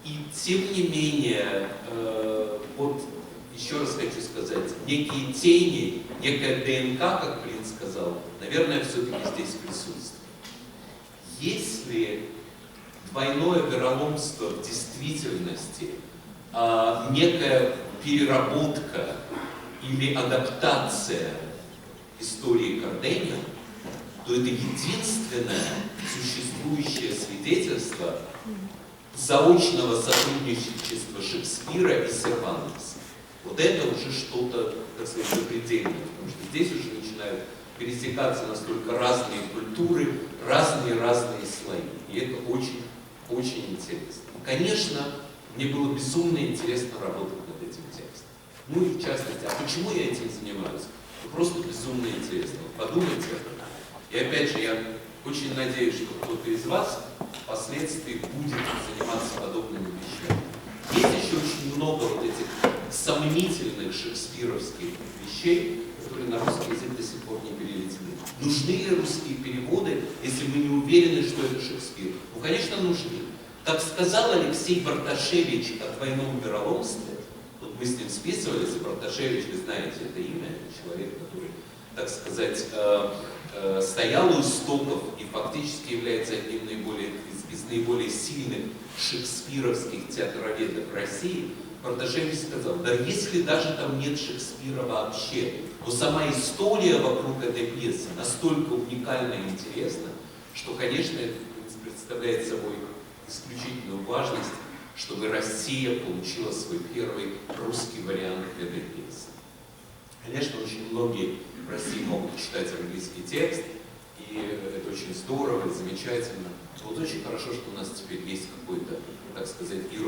и тем не менее, вот еще раз хочу сказать, некие тени, некая ДНК, как Брин сказал, наверное, все-таки здесь присутствует. Если двойное вероломство в действительности некая переработка или адаптация истории Карденио, то это единственное существующее свидетельство заочного сотрудничества Шекспира и Сервантеса. Вот это уже что-то, так сказать, запредельное, потому что здесь уже начинают пересекаться настолько разные культуры, разные слои. И это очень интересно. Конечно, мне было безумно интересно работать над этим текстом. Ну и в частности, а почему я этим занимаюсь? Ну, просто безумно интересно. Вот подумайте об этом. И опять же, я очень надеюсь, что кто-то из вас впоследствии будет заниматься подобными вещами. Есть еще очень много вот этих сомнительных шекспировских вещей, которые на русский язык до сих пор не переведены. Нужны ли русские переводы, если мы не уверены, что это Шекспир? Ну, конечно, нужны. Как сказал Алексей Барташевич о «Двойном вероломстве», вот мы с ним списывались, и Барташевич, вы знаете это имя, это человек, который, так сказать, стоял у истоков и фактически является одним из наиболее сильных шекспировских театроведов России. Барташевич сказал, да если даже там нет Шекспира вообще, но сама история вокруг этой пьесы настолько уникальна и интересна, что, конечно, это представляет собой исключительную важность, чтобы Россия получила свой первый русский вариант этой пьесы. Конечно, очень многие в России могут читать английский текст, и это очень здорово и замечательно. Но вот очень хорошо, что у нас теперь есть какой-то, так сказать, и в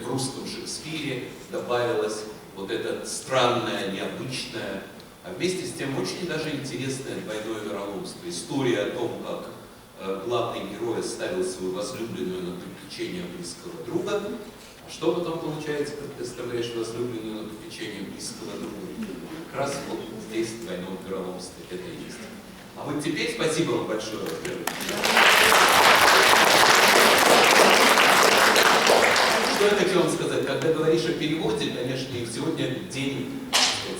русском Шекспире добавилась вот эта странная, необычная а вместе с тем очень даже интересное «Двойное вероломство». История о том, как главный герой оставил свою возлюбленную на попечение близкого друга. А что потом получается, когда ты оставляешь возлюбленную на попечение близкого друга? Как раз вот здесь в «Двойном вероломстве» это и есть. А вот теперь спасибо вам большое. Что я хотел вам сказать? Когда говоришь о переводе, конечно, и сегодня день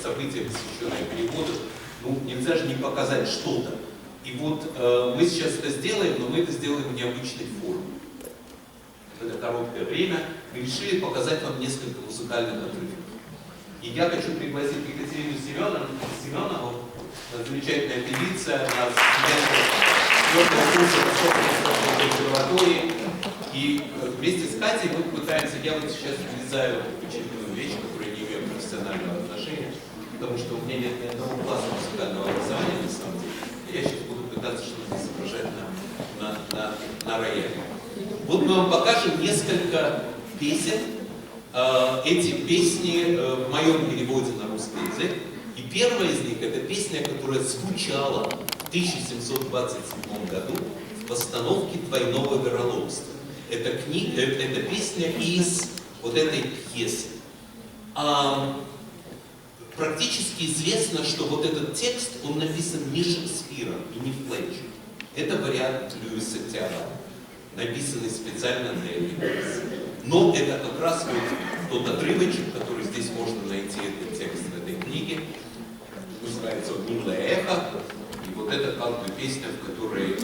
события, посвященное переводу, ну, нельзя же не показать что-то. И вот мы сейчас это сделаем, но мы это сделаем в необычной форме. В это короткое время мы решили показать вам несколько музыкальных отрывков. И я хочу пригласить Екатерину Семенову, замечательная певица, она студентка 4-го курса Московской консерватории. И вместе с Катей мы пытаемся, я вот сейчас вырезаю очередную вещь, которая не имеет профессионального отношения, потому что у меня нет ни одного класса музыкального образования на самом деле. Я сейчас буду пытаться что-то изображать на рояле. Вот мы вам покажем несколько песен. Эти песни в моем переводе на русский язык. И первая из них — это песня, которая звучала в 1727 году в постановке «Двойного вероломства». Это песня из вот этой пьесы. Практически известно, что вот этот текст, он написан не Шекспиром и не Флетчером. Это вариант Льюиса Тиара, написанный специально для этой пьесы. Но это как раз вот тот отрывочек, который здесь можно найти, этот текст в этой книге. Называется он «Милое эхо». И вот это как бы песня, в которой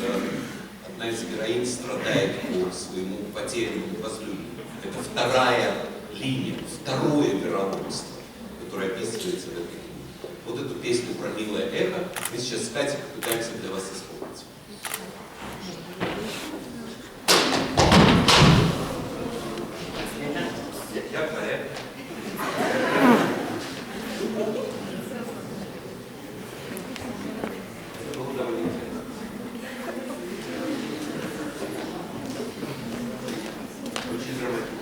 одна из героинь страдает по своему потерянному возлюбленному. Это вторая линия, второе вероломство, которое описывается в этой книге. Вот эту песню про «Милое эхо» мы сейчас с Катей попытаемся для вас исполнить. Я поэт. Это было довольно интересно. Очень драматично.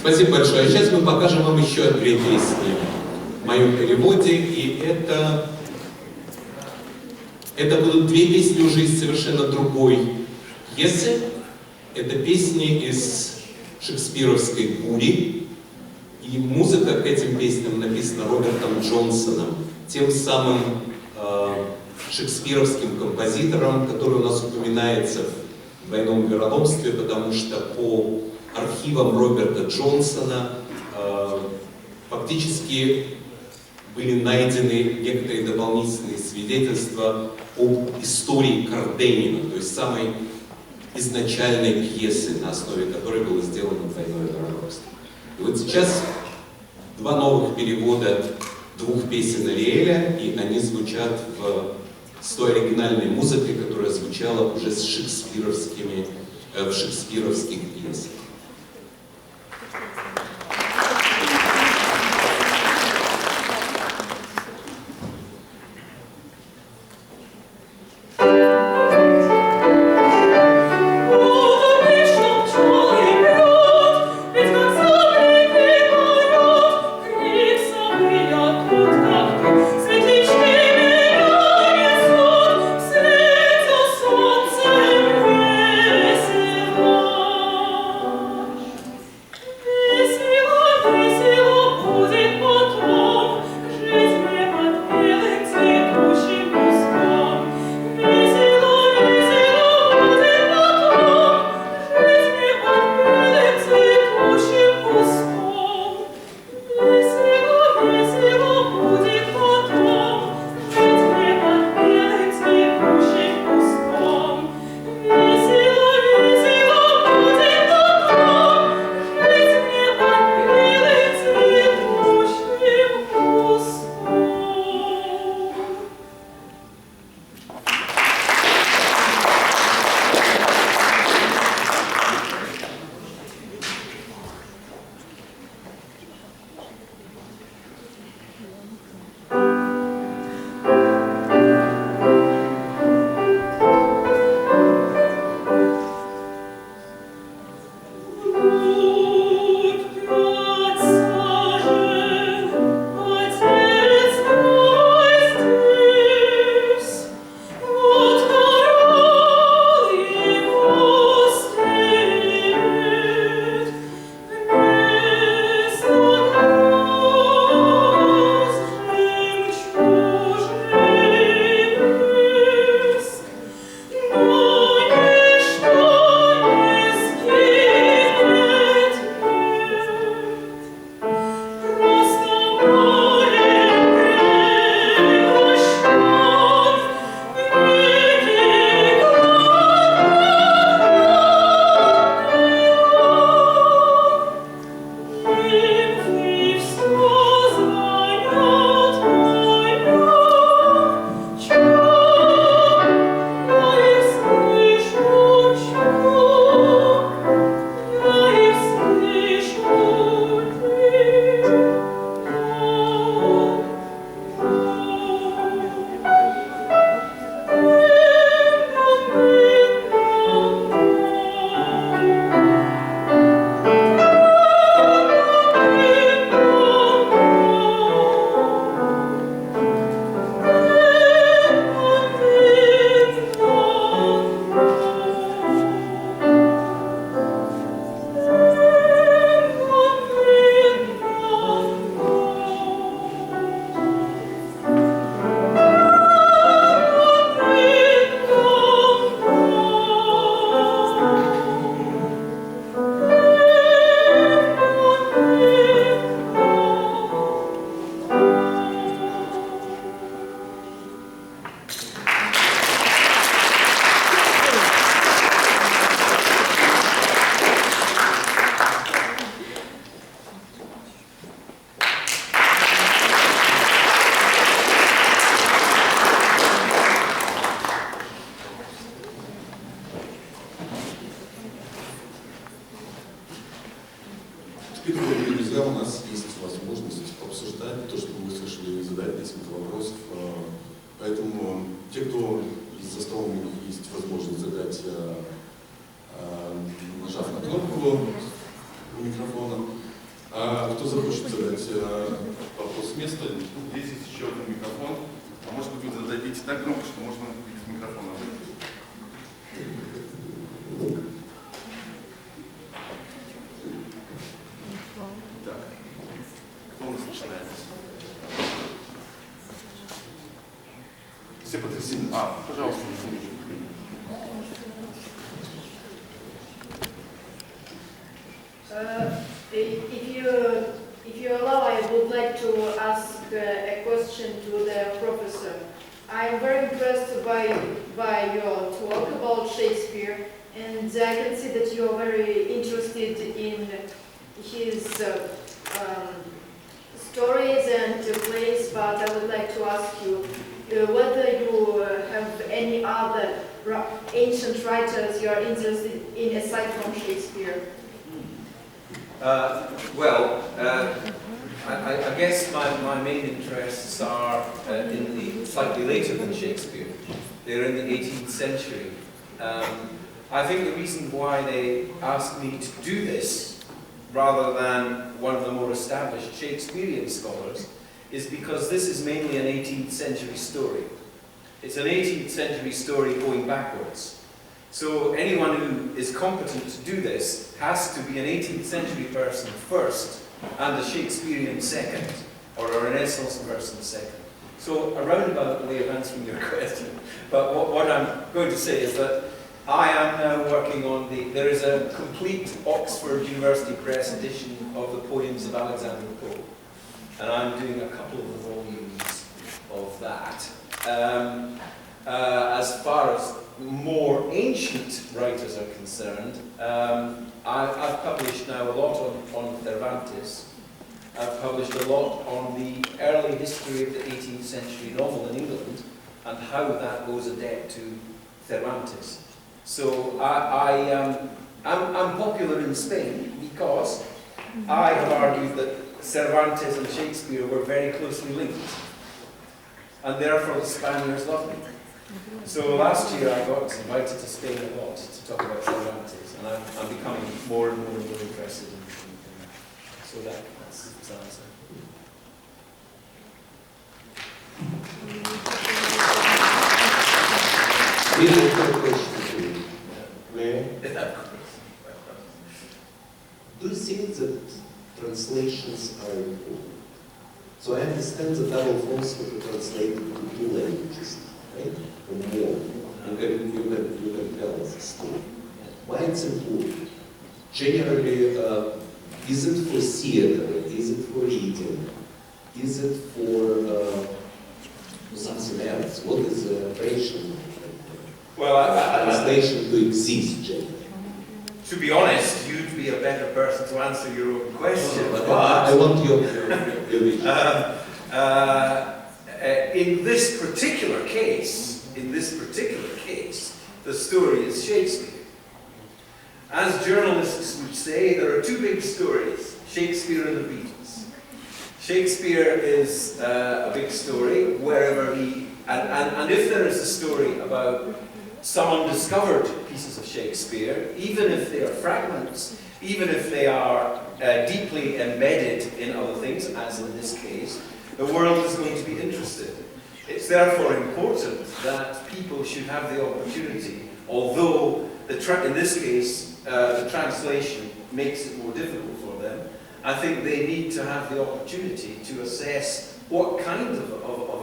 Спасибо большое. А сейчас мы покажем вам еще две песни в моем переводе. И это будут две песни уже из совершенно другой пьесы. Это песни из Шекспировской «Бури». И музыка к этим песням написана Робертом Джонсоном, тем самым шекспировским композитором, который у нас упоминается в «Двойном вероломстве», потому что по архивам Роберта Джонсона фактически были найдены некоторые дополнительные свидетельства об истории Карденина, то есть самой изначальной пьесы, на основе которой было сделано «Двойное вероломство». И вот сейчас два новых перевода двух песен Ариэля, и они звучат с той оригинальной музыкой, которая звучала уже в шекспировских пьесах. у нас есть возможность обсуждать то, что мы слышали, и задать несколько вопросов. Поэтому те, кто за столом, у них есть возможность задать, нажав на кнопку у микрофона. А кто захочет задать вопрос с места, здесь есть еще один микрофон. А может быть, вы зададите так громко, что можно видеть микрофон. Так, кто у нас начинает? Все потрясены. Пожалуйста. If you allow, I would like to ask a question to the professor. I'm very impressed by your talk about Shakespeare, and I can see that you are very interested in his stories and plays, but I would like to ask you whether you have any other ancient writers you are interested in aside from Shakespeare. I guess my main interests are in the slightly later than Shakespeare. They're in the 18th century. I think the reason why they asked me to do this, rather than one of the more established Shakespearean scholars, is because this is mainly an 18th century story. It's an 18th century story going backwards. So anyone who is competent to do this has to be an 18th century person first and a Shakespearean second, or a Renaissance person second. So a roundabout way of answering your question, but what I'm going to say is that I am now working on there is a complete Oxford University Press edition of the poems of Alexander Pope, and I'm doing a couple of the volumes of that. As far as more ancient writers are concerned, I've published now a lot on Cervantes. I've published a lot on the early history of the 18th century novel in England and how that owes a debt to Cervantes. So I'm popular in Spain because I have argued that Cervantes and Shakespeare were very closely linked, and therefore the Spaniards loved me. So last year I got invited to Spain a lot to talk about Cervantes, and I'm becoming more and more interested in that. So that's the answer. We have a question for you. May I? Do you think that translations are important? So I understand the double philosophy translated to 2 languages, right? Or more. You can tell us the story. Why it's important? Generally, is it for theater? Is it for reading? Is it for something else? What is the operation? Well, translation to exist generally. To be honest, you'd be a better person to answer your own question. I want your vision. In this particular case, the story is Shakespeare. As journalists would say, there are 2 big stories: Shakespeare and the Beatles. Shakespeare is a big story wherever and if there is a story about some undiscovered pieces of Shakespeare, even if they are fragments, even if they are deeply embedded in other things, as in this case, the world is going to be interested. It's therefore important that people should have the opportunity, although in this case the translation makes it more difficult for them, I think they need to have the opportunity to assess what kind of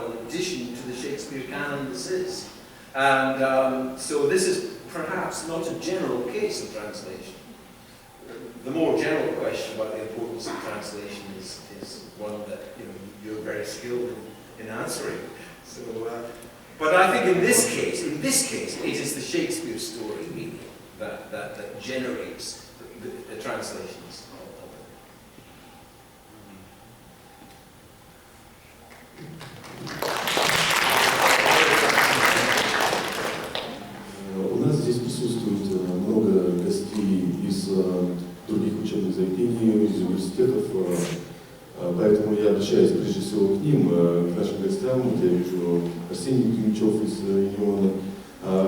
an addition to the Shakespeare canon this is. And so this is perhaps not a general case of translation. The more general question about the importance of translation is one that you're very skilled in answering. So, but I think in this case, it is the Shakespeare story really that generates the translations. У нас здесь присутствует много гостей из других учебных заведений, из университетов, поэтому я обращаюсь прежде всего к ним, к нашим гостям. Вот я вижу Арсений Кимичев из ЮНИОНа,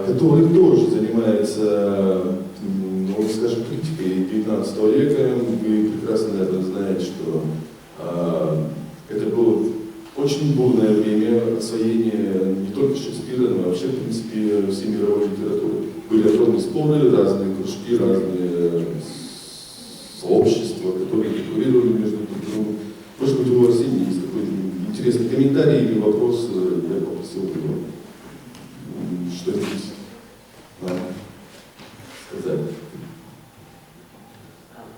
который тоже занимается, скажем, критикой 19 века. Вы прекрасно, наверное, знаете, что это было очень бурное время освоения не только Шекспира, но вообще, в принципе, всей мировой литературы. Были огромные споры, разные кружки, разные сообщества, которые конкурировали между друг другом. Может быть, у Арсения есть какой-то интересный комментарий или вопрос, я попросил бы его что-нибудь нам сказать.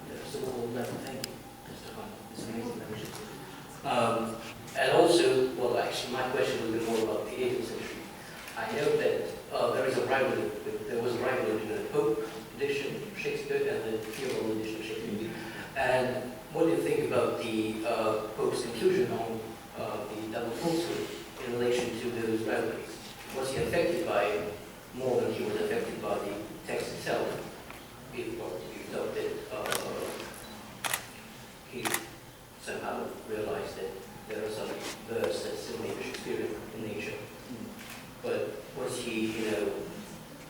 First of all, thank you, Mr. Hunt. It's amazing that we should. And also, well, actually, my question will be more about the 18th century. I know that there was a rivalry between the Pope edition of Shakespeare and the Theobald edition of Shakespeare. And what do you think about the Pope's inclusion on the double falsehood in relation to those rivalries? Was he affected by it more than he was affected by the text itself? If you felt that he somehow realized that there are some verbs that still may be Shakespearean in nature. But was he,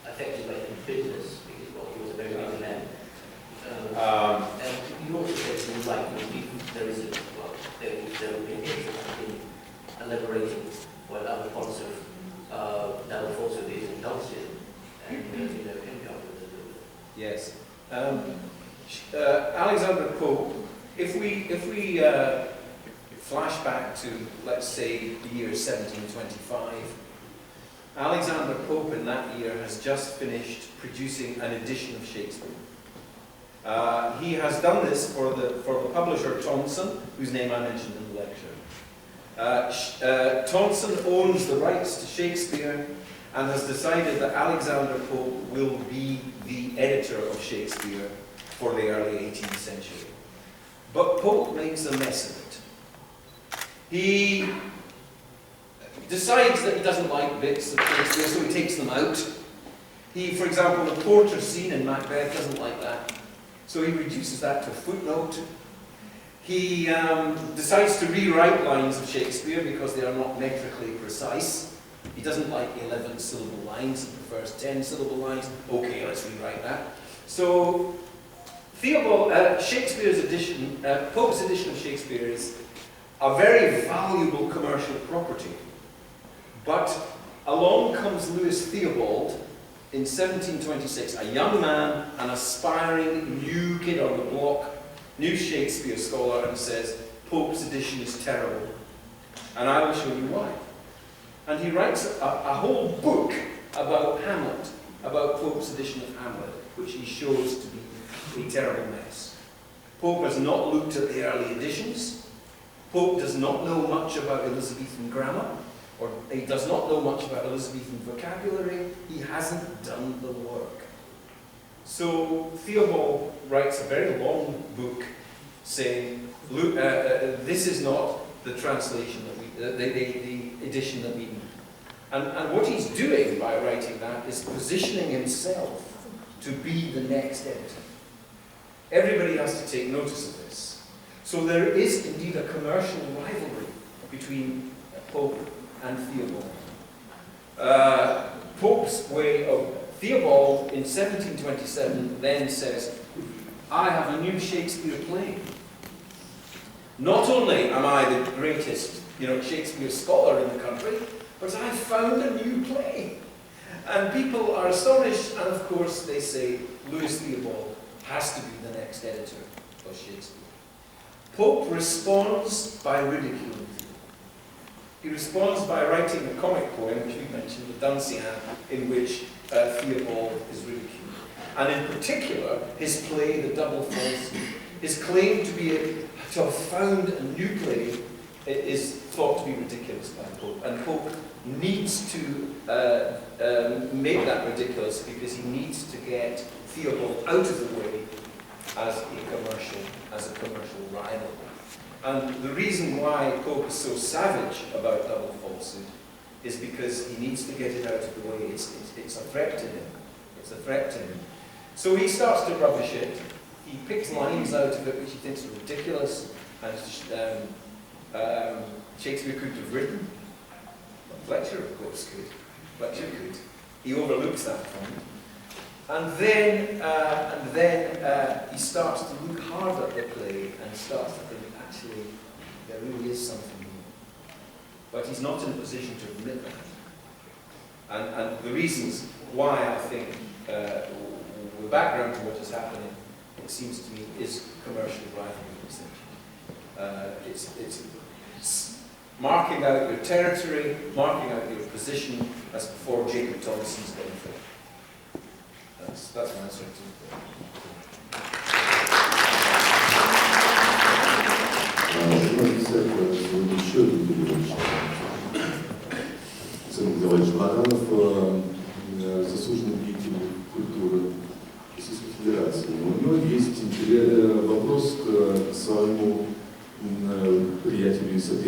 affected by the business? Because, well, he was a very busy man. And you also said things like, there is there will be an interest in elaborating what other parts of double falsehood is in dancing and encounter the Yes. Alexander Pope, if we flash back to, let's say, the year 1725, Alexander Pope in that year has just finished producing an edition of Shakespeare. He has done this for the publisher Tonson, whose name I mentioned in the lecture. Tonson owns the rights to Shakespeare and has decided that Alexander Pope will be the editor of Shakespeare for the early 18th century. But Pope makes a mess of it. He decides that he doesn't like bits of Shakespeare, so he takes them out. He, for example, the porter scene in Macbeth doesn't like that, so he reduces that to a footnote. He decides to rewrite lines of Shakespeare because they are not metrically precise. He doesn't like 11-syllable lines, he prefers 10-syllable lines. Okay, let's rewrite that. So, Shakespeare's edition, Pope's edition of Shakespeare is a very valuable commercial property. But along comes Louis Theobald in 1726, a young man, an aspiring new kid on the block, new Shakespeare scholar, and says, Pope's edition is terrible. And I will show you why. And he writes a whole book about Hamlet, about Pope's edition of Hamlet, which he shows to be a terrible mess. Pope has not looked at the early editions. Pope does not know much about Elizabethan grammar, or he does not know much about Elizabethan vocabulary. He hasn't done the work. So Theobald writes a very long book saying, look, this is not the translation that the edition that we need. And what he's doing by writing that is positioning himself to be the next editor. Everybody has to take notice of this. So there is indeed a commercial rivalry between Pope and Theobald. Pope's way of Theobald in 1727 then says, I have a new Shakespeare play. Not only am I the greatest, Shakespeare scholar in the country, but I found a new play. And people are astonished, and of course they say, Louis Theobald has to be the next editor of Shakespeare. Pope responds by ridiculing. He responds by writing a comic poem, which we mentioned, the Dunciad, in which Theobald is ridiculed. And in particular, his play, The Double Falsehood, is claimed to have found a new play, is thought to be ridiculous by Pope. And Pope needs to make that ridiculous because he needs to get Theobald out of the way as a commercial rival. And the reason why Pope is so savage about double falsehood is because he needs to get it out of the way. It's a threat to him. It's a threat to him. So he starts to rubbish it. He picks lines out of it which he thinks are ridiculous, and Shakespeare couldn't have written. But Fletcher, of course, could. Fletcher could. He overlooks that point. And then he starts to look hard at the play and starts to think, actually, there really is something here. But he's not in a position to admit that. And the reasons why I think the background to what is happening, it seems to me, is commercial rivalry, essentially. It's marking out your territory, marking out your position as before Jacob Thompson's benefit. That's my answer to it. Можно сказать, еще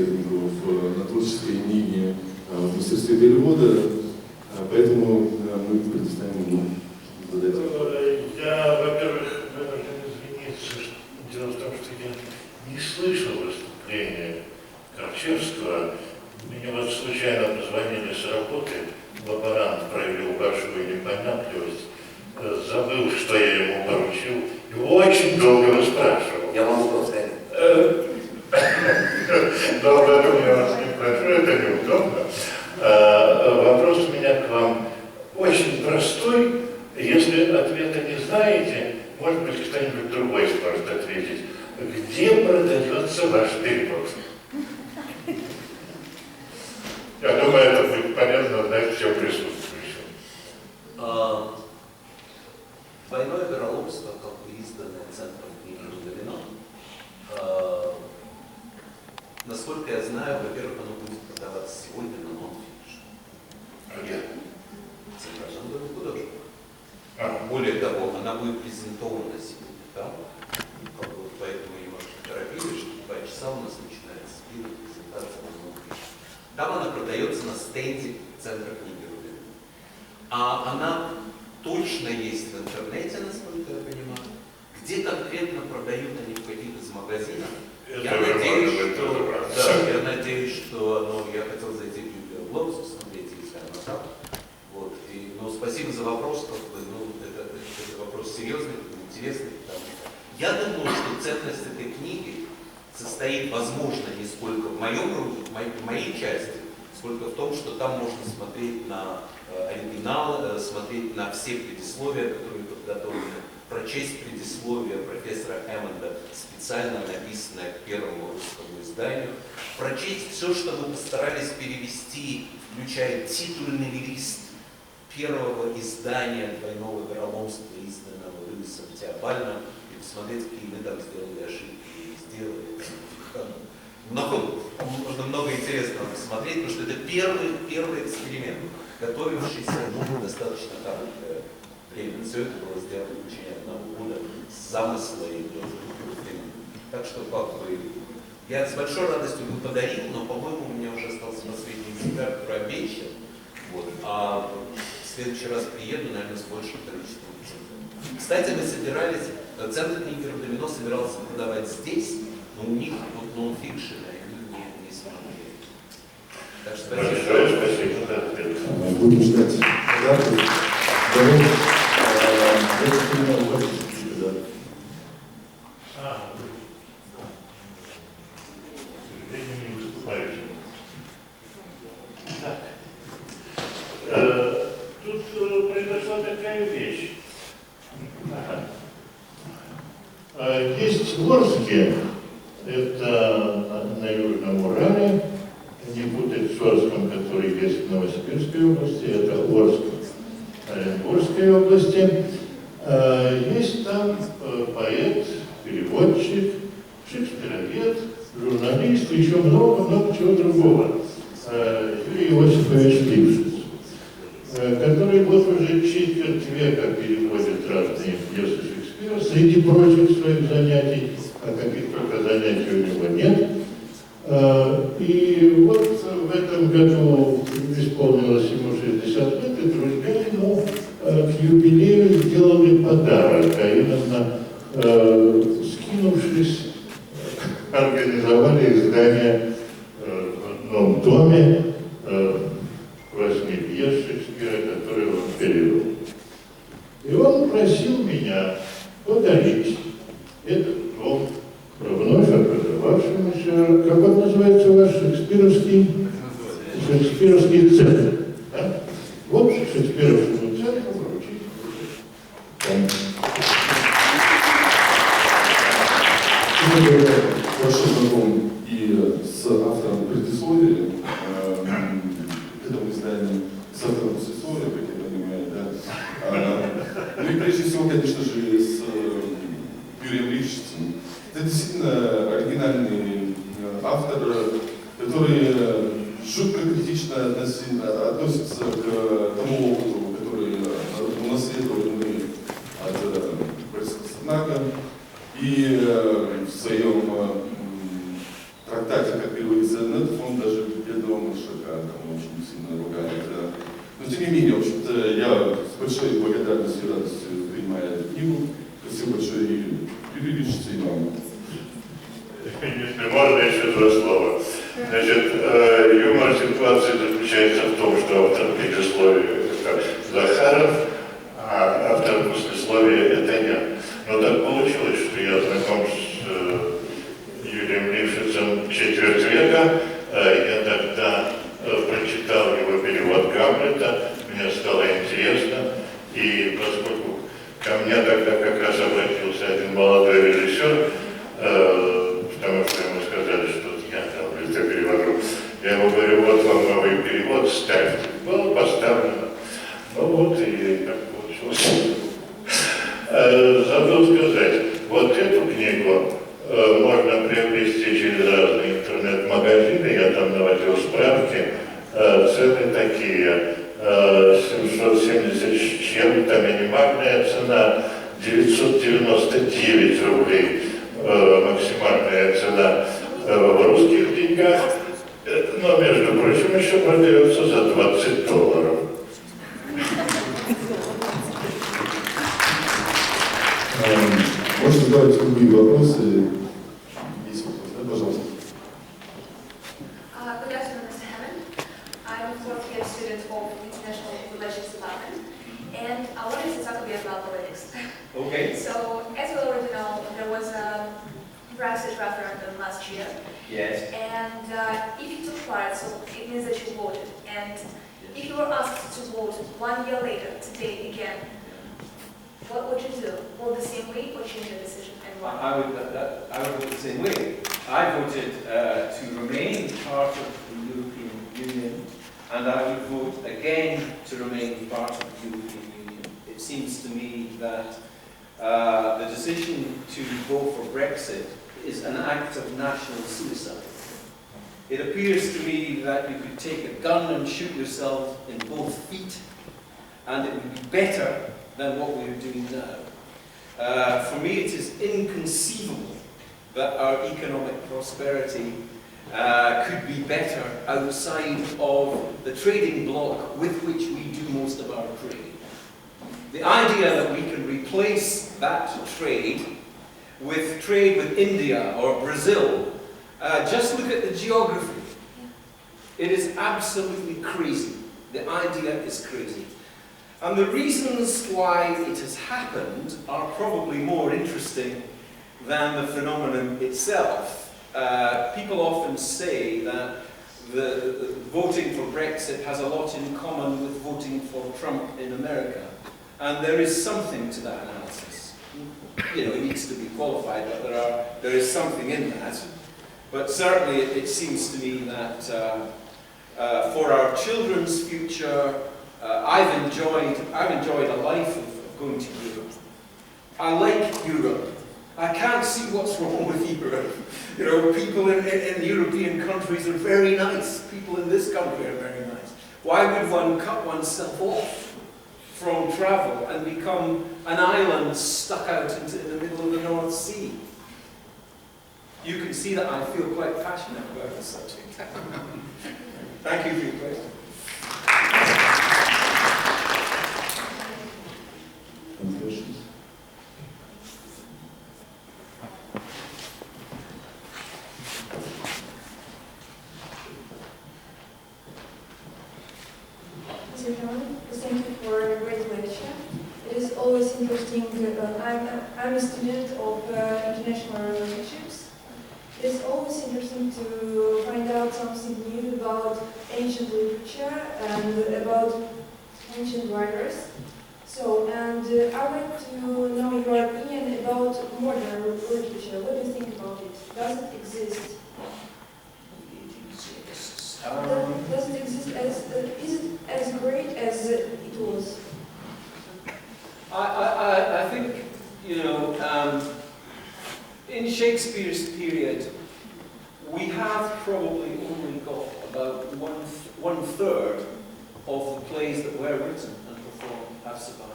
соперников на творческой ниве в мастерстве перевода, поэтому мы предоставим ему задать. Я, во-первых, вынужден извиниться. Дело в том, что я не слышал выступления Корчевского. Мне вот случайно позвонили с работы, лаборант проявил большую непонятливость, забыл, что я ему поручил, и очень долго расспрашивал. Я вам вопрос, Эля. Долго я вас не прошу, это неудобно. Вопрос у меня к вам очень простой. Если ответа не знаете, может быть, кто-нибудь другой сможет ответить. Где продается ваш перевод? Я думаю, это будет полезно знать всем присутствующим. «Двойное вероломство», как бы изданное центром Влюбленных, насколько я знаю, во-первых, оно будет продаваться сегодня на нон-фикшн. Где? Центральном художник. Более того, она будет презентована сегодня там, поэтому немножко торопились, что в 2 часа у нас начинается презентация на нон-фикшн. Там она продается на стенде центра книги Рубина. А она точно есть в интернете, насколько я понимаю. Где конкретно продают они, в каких из магазинов? Я надеюсь, что я хотел зайти в библиоблог, посмотреть, если она там. Вот. Но спасибо за вопрос, это вопрос серьезный, интересный. Я думаю, что ценность этой книги состоит, возможно, не сколько в моей части, сколько в том, что там можно смотреть на оригинал, смотреть на все предисловия, которые подготовлены, прочесть предисловие профессора Хэммонда, специально написанное к первому русскому изданию, прочесть все, что мы постарались перевести, включая титульный лист первого издания «Двойного вероломства», изданного Льюисом Теобальным, и посмотреть, какие мы там сделали ошибки и сделали. Можно много интересного посмотреть, потому что это первый эксперимент, готовившийся достаточно короткое время. Все это было сделано в течение 1 года с замысла и до времени. Так что, я с большой радостью бы подарил, но, по-моему, у меня уже остался последний экземпляр, который обещан. Вот. А в следующий раз приеду, наверное, с большим количеством экземпляров. Кстати, мы собирались, центр книги Рудомино собирался продавать здесь, но у них нон-фикшн они не смогли. Так что спасибо. Будем ждать даты. Тут произошла такая вещь. Есть в Орске, это на Южном Урале, не путать с Орском, который есть в Новосибирской области, это Орск, Оренбургской области. Есть там поэт, переводчик, шекспировед, журналист и еще много-много чего другого. Юрий Иосифович Липшиц, который вот уже четверть века переводит разные пьесы Шекспира, среди прочих своих занятий, а каких только занятий у него нет. И вот в этом году исполнилось ему 60 лет, и друзья ему к юбилею сделали подарок, а именно, скинувшись, организовали издание в одном томе 8 пьес Шекспира, которые он перевел. И он просил меня подарить этот том вновь образовавшемуся, как он называется, ваш Шекспировский центр. Да? Вот Шекспировскому центру вручить. Я хорошо знаком и с автором предисловия к этому изданию, с автором послесловия, как я понимаю, да. Ну и прежде всего, конечно же, с Юрием Липшицем. Это действительно оригинальный автор, который жутко критично относится к тому опыту, который унаследовали мы от Борисова Стернака. И в своем трактате, как переводится на кому очень сильно ругает. Но тем не менее, в общем-то, я с большой благодарностью и радостью принимаю эту книгу. Спасибо большое, и переводчице, и вам. Если можно, еще два слова. Значит, юмор ситуации заключается в том, что автор предисловия это Захаров, а автор послесловия это я. Но так получилось, что я знаком с Юрием Лившицем четверть века. Я тогда прочитал его перевод Гамлета, мне стало интересно, и поскольку ко мне тогда как раз обратился один молодой режиссер, потому что ему сказали, что я там это перевожу, я ему говорю, вот вам новый перевод, ставьте. Было поставлено. Ну вот и так получилось. Забыл сказать, вот эту книгу можно приобрести через разные интернет-магазины, я там наводил справки, цены такие, 770 с чем-то, минимальная цена 999 рублей, максимальная цена в русских деньгах, но, между прочим, еще продается за $20. Можете задавать любые вопросы. Есть вопросы, да, пожалуйста. Good afternoon, Mr. Hammond. I'm a fourth-year student of International Relations Department, and I wanted to talk a bit about politics. Okay. So, as we already know, there was a Brexit referendum last year. Yes. And if you took part, so it means that you voted. And if you were asked to vote 1 year later, today again, what would you do? Vote the same way or change your decision, and why? I would vote the same way. I voted to remain part of the European Union, and I would vote again to remain part of the European Union. It seems to me that the decision to go for Brexit is an act of national suicide. It appears to me that you could take a gun and shoot yourself in both feet, and it would be better than what we're doing now. For me, it is inconceivable that our economic prosperity could be better outside of the trading bloc with which we do most of our trade. The idea that we can replace that trade with India or Brazil, just look at the geography. It is absolutely crazy. The idea is crazy. And the reasons why it has happened are probably more interesting than the phenomenon itself. People often say that the voting for Brexit has a lot in common with voting for Trump in America. And there is something to that analysis. You know, it needs to be qualified, but there is something in that. But certainly it seems to me that for our children's future, I've enjoyed a life of going to Europe. I like Europe. I can't see what's wrong with Europe. You know, people in European countries are very nice. People in this country are very nice. Why would one cut oneself off from travel and become an island stuck out in the middle of the North Sea? You can see that I feel quite passionate about the subject. Thank you for your question. Thank you for a great lecture. It is always interesting. I'm a student of international relationships. It is always interesting to find out something new about ancient literature and about ancient writers. So, and I would like to know your opinion about modern literature. What do you think about it? Does it exist? Does it exist is it as great as it was? I think, you know, in Shakespeare's period, we have probably only got about one third of the plays that were written and performed have survived.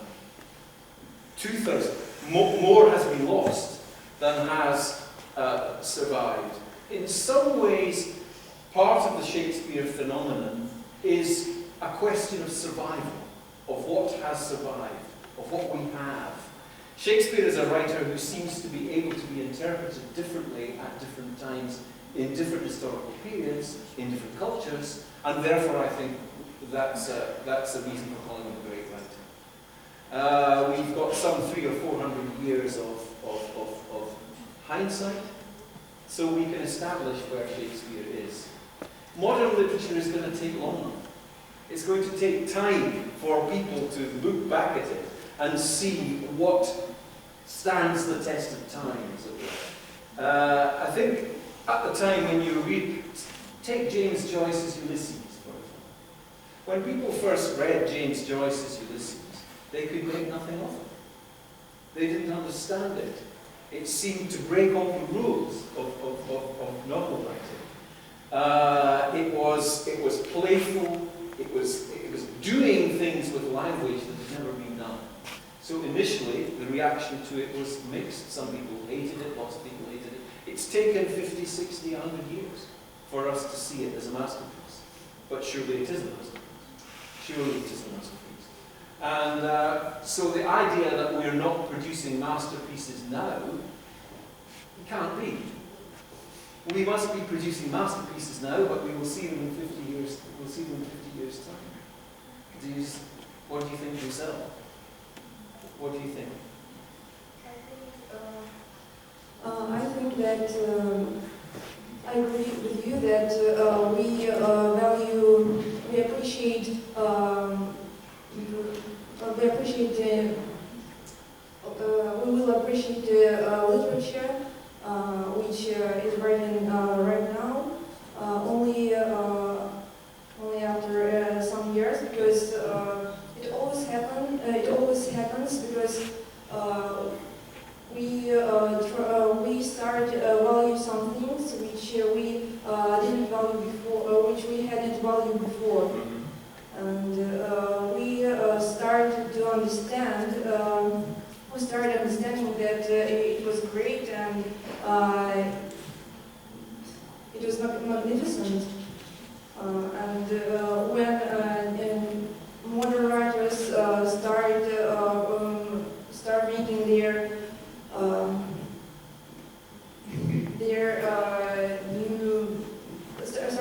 2/3. More has been lost than has survived. In some ways, part of the Shakespeare phenomenon is a question of survival, of what has survived, of what we have. Shakespeare is a writer who seems to be able to be interpreted differently at different times, in different historical periods, in different cultures, and therefore I think that's a reason for calling him a great writer. We've got some 300 or 400 years of hindsight, so we can establish where Shakespeare is. Modern literature is going to take longer. It's going to take time for people to look back at it and see what stands the test of time, as it were. I think at the time when you read, take James Joyce's Ulysses, for example. When people first read James Joyce's Ulysses, they could make nothing of it. They didn't understand it. It seemed to break all the rules of novel writing. It was playful. It was doing things with language that had never been done. So initially, the reaction to it was mixed. Some people hated it, lots of people hated it. It's taken 50, 60, 100 years for us to see it as a masterpiece. But surely it is a masterpiece. Surely it is a masterpiece. And so the idea that we're not producing masterpieces now, it can't be. We must be producing masterpieces now, but we will see them in 50 years. We'll see them in 50 years' time. What do you think yourself? What do you think? I think that I agree with you that we appreciate literature which is written right now only after some years, because it always happens because we start value some things which we didn't value before, which we hadn't valued before, and we start to understand. We started understanding that it was great and it was magnificent. And when modern writers start making their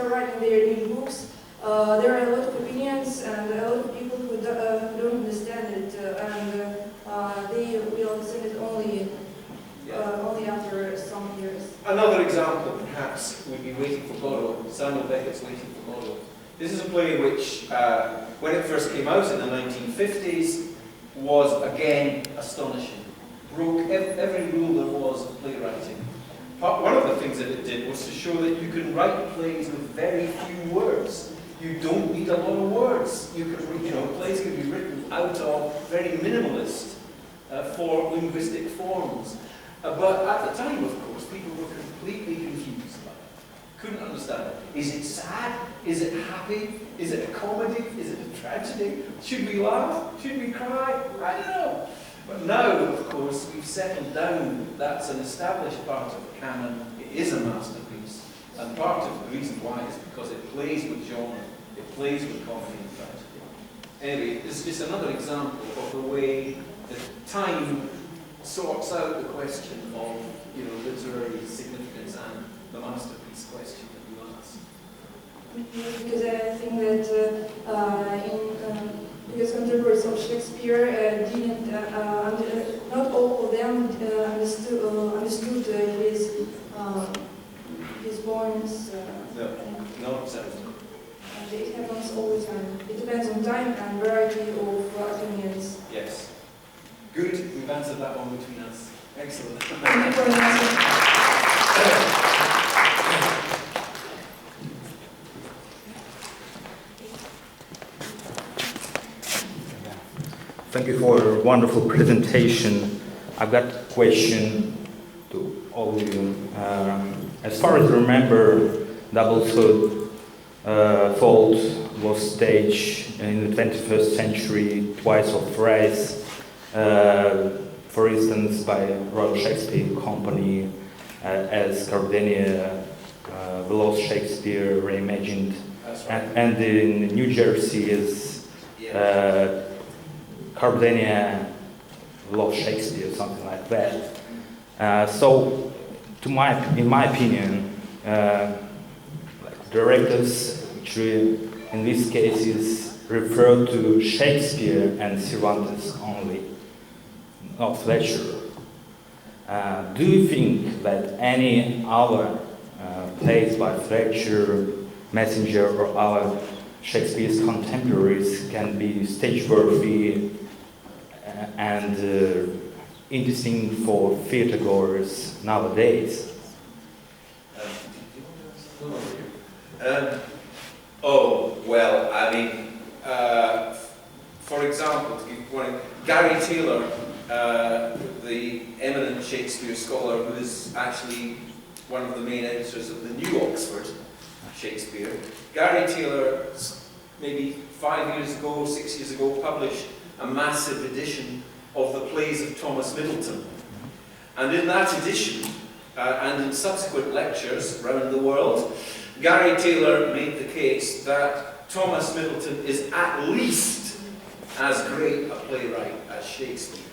writing their new books, there are a lot of opinions and a lot of people who don't understand it, and they will understand it only after some years. Another example, perhaps, would be Waiting for Godot, Samuel Beckett's Waiting for Godot. This is a play which, when it first came out in the 1950s, was again astonishing. Broke every rule there was of playwriting. One of the things that it did was to show that you can write plays with very few words. You don't need a lot of words. Plays can be written out of very minimalist for linguistic forms. But at the time, of course, people were completely confused by it. Couldn't understand it. Is it sad? Is it happy? Is it a comedy? Is it a tragedy? Should we laugh? Should we cry? I don't know. But now, of course, we've settled down. That's an established part of the canon. It is a masterpiece. And part of the reason why is because it plays with genre. It plays with comedy and tragedy. Anyway, this is just another example of the way that time sorts out the question of literary significance and the masterpiece question that you ask. Because I think that because contemporaries of Shakespeare didn't, not all of them understood his poems. No, exactly. And it happens all the time. It depends on time and variety of opinions. Yes. Good, we've answered that one between us. Excellent. Thank you for the answer. Thank you for a wonderful presentation. I've got a question to all of you. As far as I remember, Double Fault was staged in the 21st century twice or thrice. For instance, by Royal Shakespeare Company as Cardenio The Lost Shakespeare reimagined, and in New Jersey is Carbania Lost Shakespeare, something like that. So, in my opinion, directors, which in these cases refer to Shakespeare and Cervantes only, not Fletcher. Do you think that any other plays by Fletcher, Messenger, or other Shakespeare's contemporaries can be stage-worthy and interesting for theatre-goers nowadays? Oh, well, I mean, for example, to give one, Gary Taylor, the eminent Shakespeare scholar who is actually one of the main editors of the New Oxford Shakespeare, Gary Taylor, maybe 5 years ago, 6 years ago, published a massive edition of the plays of Thomas Middleton. And in that edition, and in subsequent lectures around the world, Gary Taylor made the case that Thomas Middleton is at least as great a playwright as Shakespeare.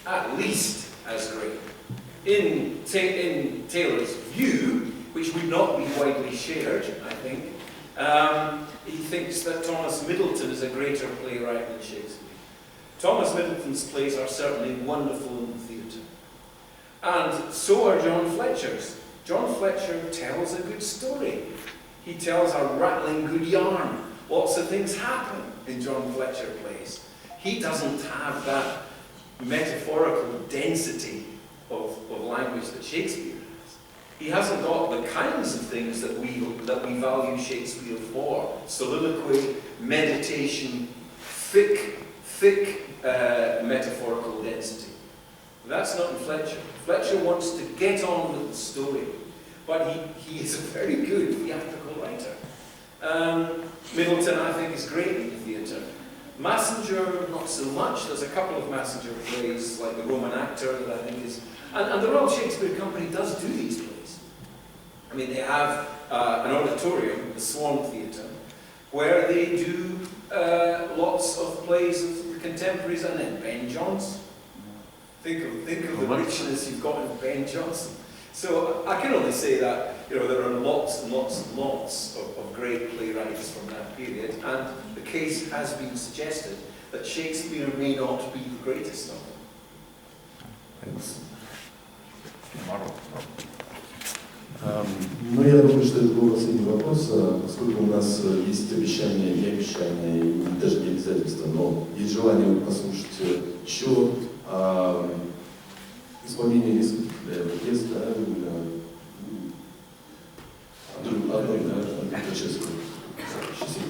At least as great. In Taylor's view, which would not be widely shared, I think, he thinks that Thomas Middleton is a greater playwright than Shakespeare. Thomas Middleton's plays are certainly wonderful in the theatre. And so are John Fletcher's. John Fletcher tells a good story. He tells a rattling good yarn. Lots of things happen in John Fletcher plays. He doesn't have that metaphorical density of language that Shakespeare has. He hasn't got the kinds of things that we value Shakespeare for. Soliloquy, meditation, thick metaphorical density. That's not in Fletcher. Fletcher wants to get on with the story, but he is a very good theatrical writer. Middleton, I think, is great in the theatre. Messenger, not so much. There's a couple of Messenger plays, like The Roman Actor, that I think is... And the Royal Shakespeare Company does do these plays. I mean, they have an auditorium, the Swan Theatre, where they do lots of plays of the contemporaries, and then Ben Jonson. Think of the richness you've got in Ben Jonson. So I can only say that there are lots and lots and lots of great playwrights from that period, and the case has been suggested that Shakespeare may not be the greatest of them. Thanks. Ну, я думаю, что это был последний вопрос, поскольку у нас есть обещания, не обещания, и даже не обязательства, но есть желание послушать еще исполнение нескольких пьес, да, одной, да, Корчевского. Спасибо.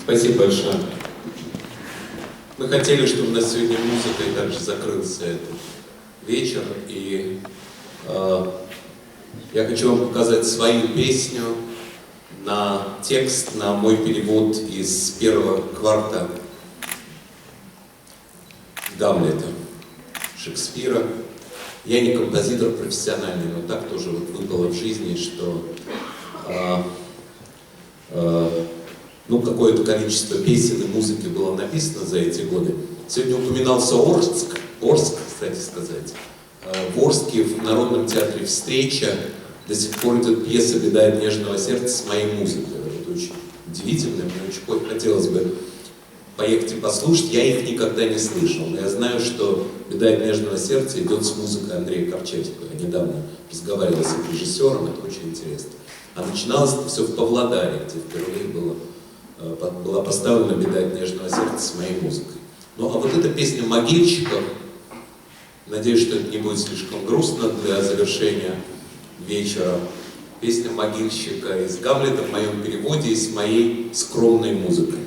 Спасибо большое. Мы хотели, чтобы у нас сегодня музыкой также закрылся этот вечер, и я хочу вам показать свою песню на текст, на мой перевод из первого кварта Гамлета Шекспира. Я не композитор профессиональный, но так тоже вот выпало в жизни, что какое-то количество песен и музыки было написано за эти годы. Сегодня упоминался Орск, кстати сказать. В Орске, в Народном театре «Встреча» до сих пор идет пьеса «Беда от нежного сердца» с моей музыкой. Это очень удивительно, мне очень хотелось бы поехать и послушать. Я их никогда не слышал, но я знаю, что «Беда от нежного сердца» идет с музыкой Андрея Корчевского. Я недавно разговаривал с режиссером, это очень интересно. А начиналось это все в Павлодаре, где впервые была поставлена «Беда от нежного сердца» с моей музыкой. Ну а вот эта песня «Могильщиков», надеюсь, что это не будет слишком грустно для завершения вечера. Песня могильщика из Гамлета в моем переводе и с моей скромной музыкой.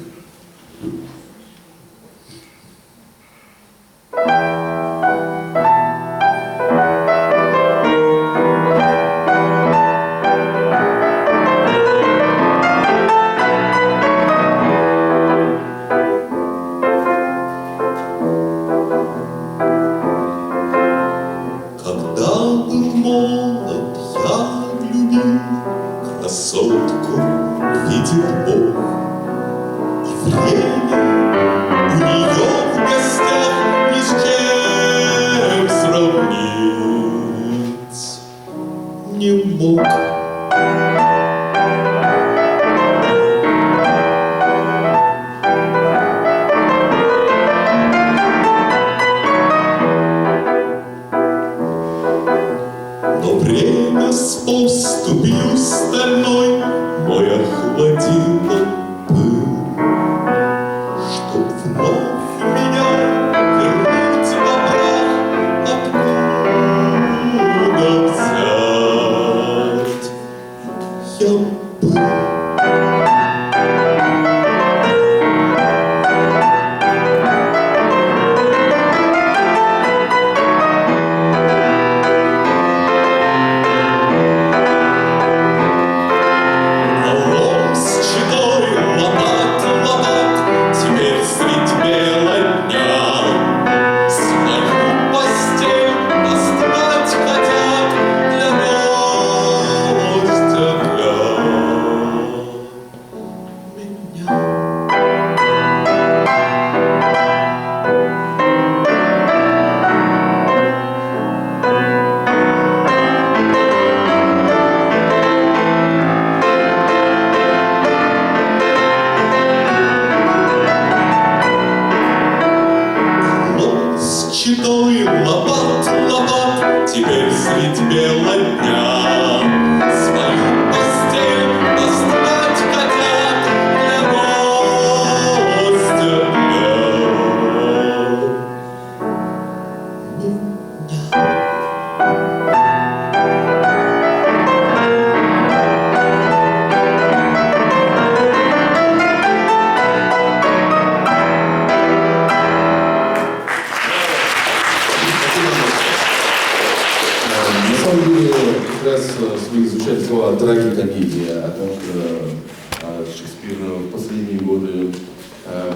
Вы изучали слова трагикомедия, о том, что Шекспир в последние годы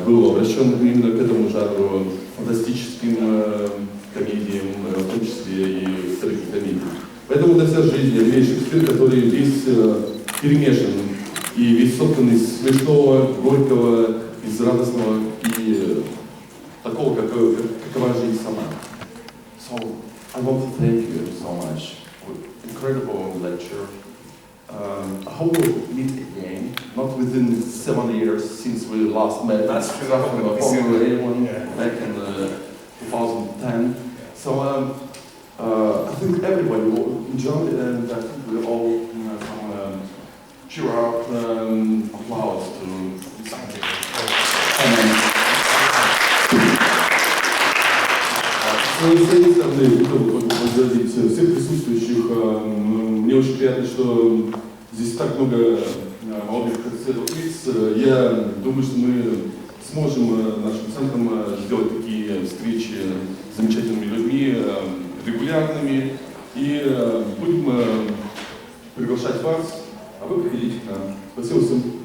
был обращен именно к этому жанру, фантастическим комедиям, в том числе и трагикомедиям. Поэтому это вся жизнь Андрея Шекспира, который весь перемешан, и весь соткан из смешного, горького, из радостного и такого, какова жизнь сама. So, I want to thank you so much. Incredible lecture. I hope we'll meet again, not within 7 years since we last met as Formula A1 back in 2010. So I think everybody will enjoy it, and I think we all cheer out applause to something. С своей стороны, поблагодарить всех присутствующих. Мне очень приятно, что здесь так много молодых профессоров лиц. Я думаю, что мы сможем нашим центром сделать такие встречи с замечательными людьми, регулярными, и будем приглашать вас, а вы приходите к нам. Спасибо всем.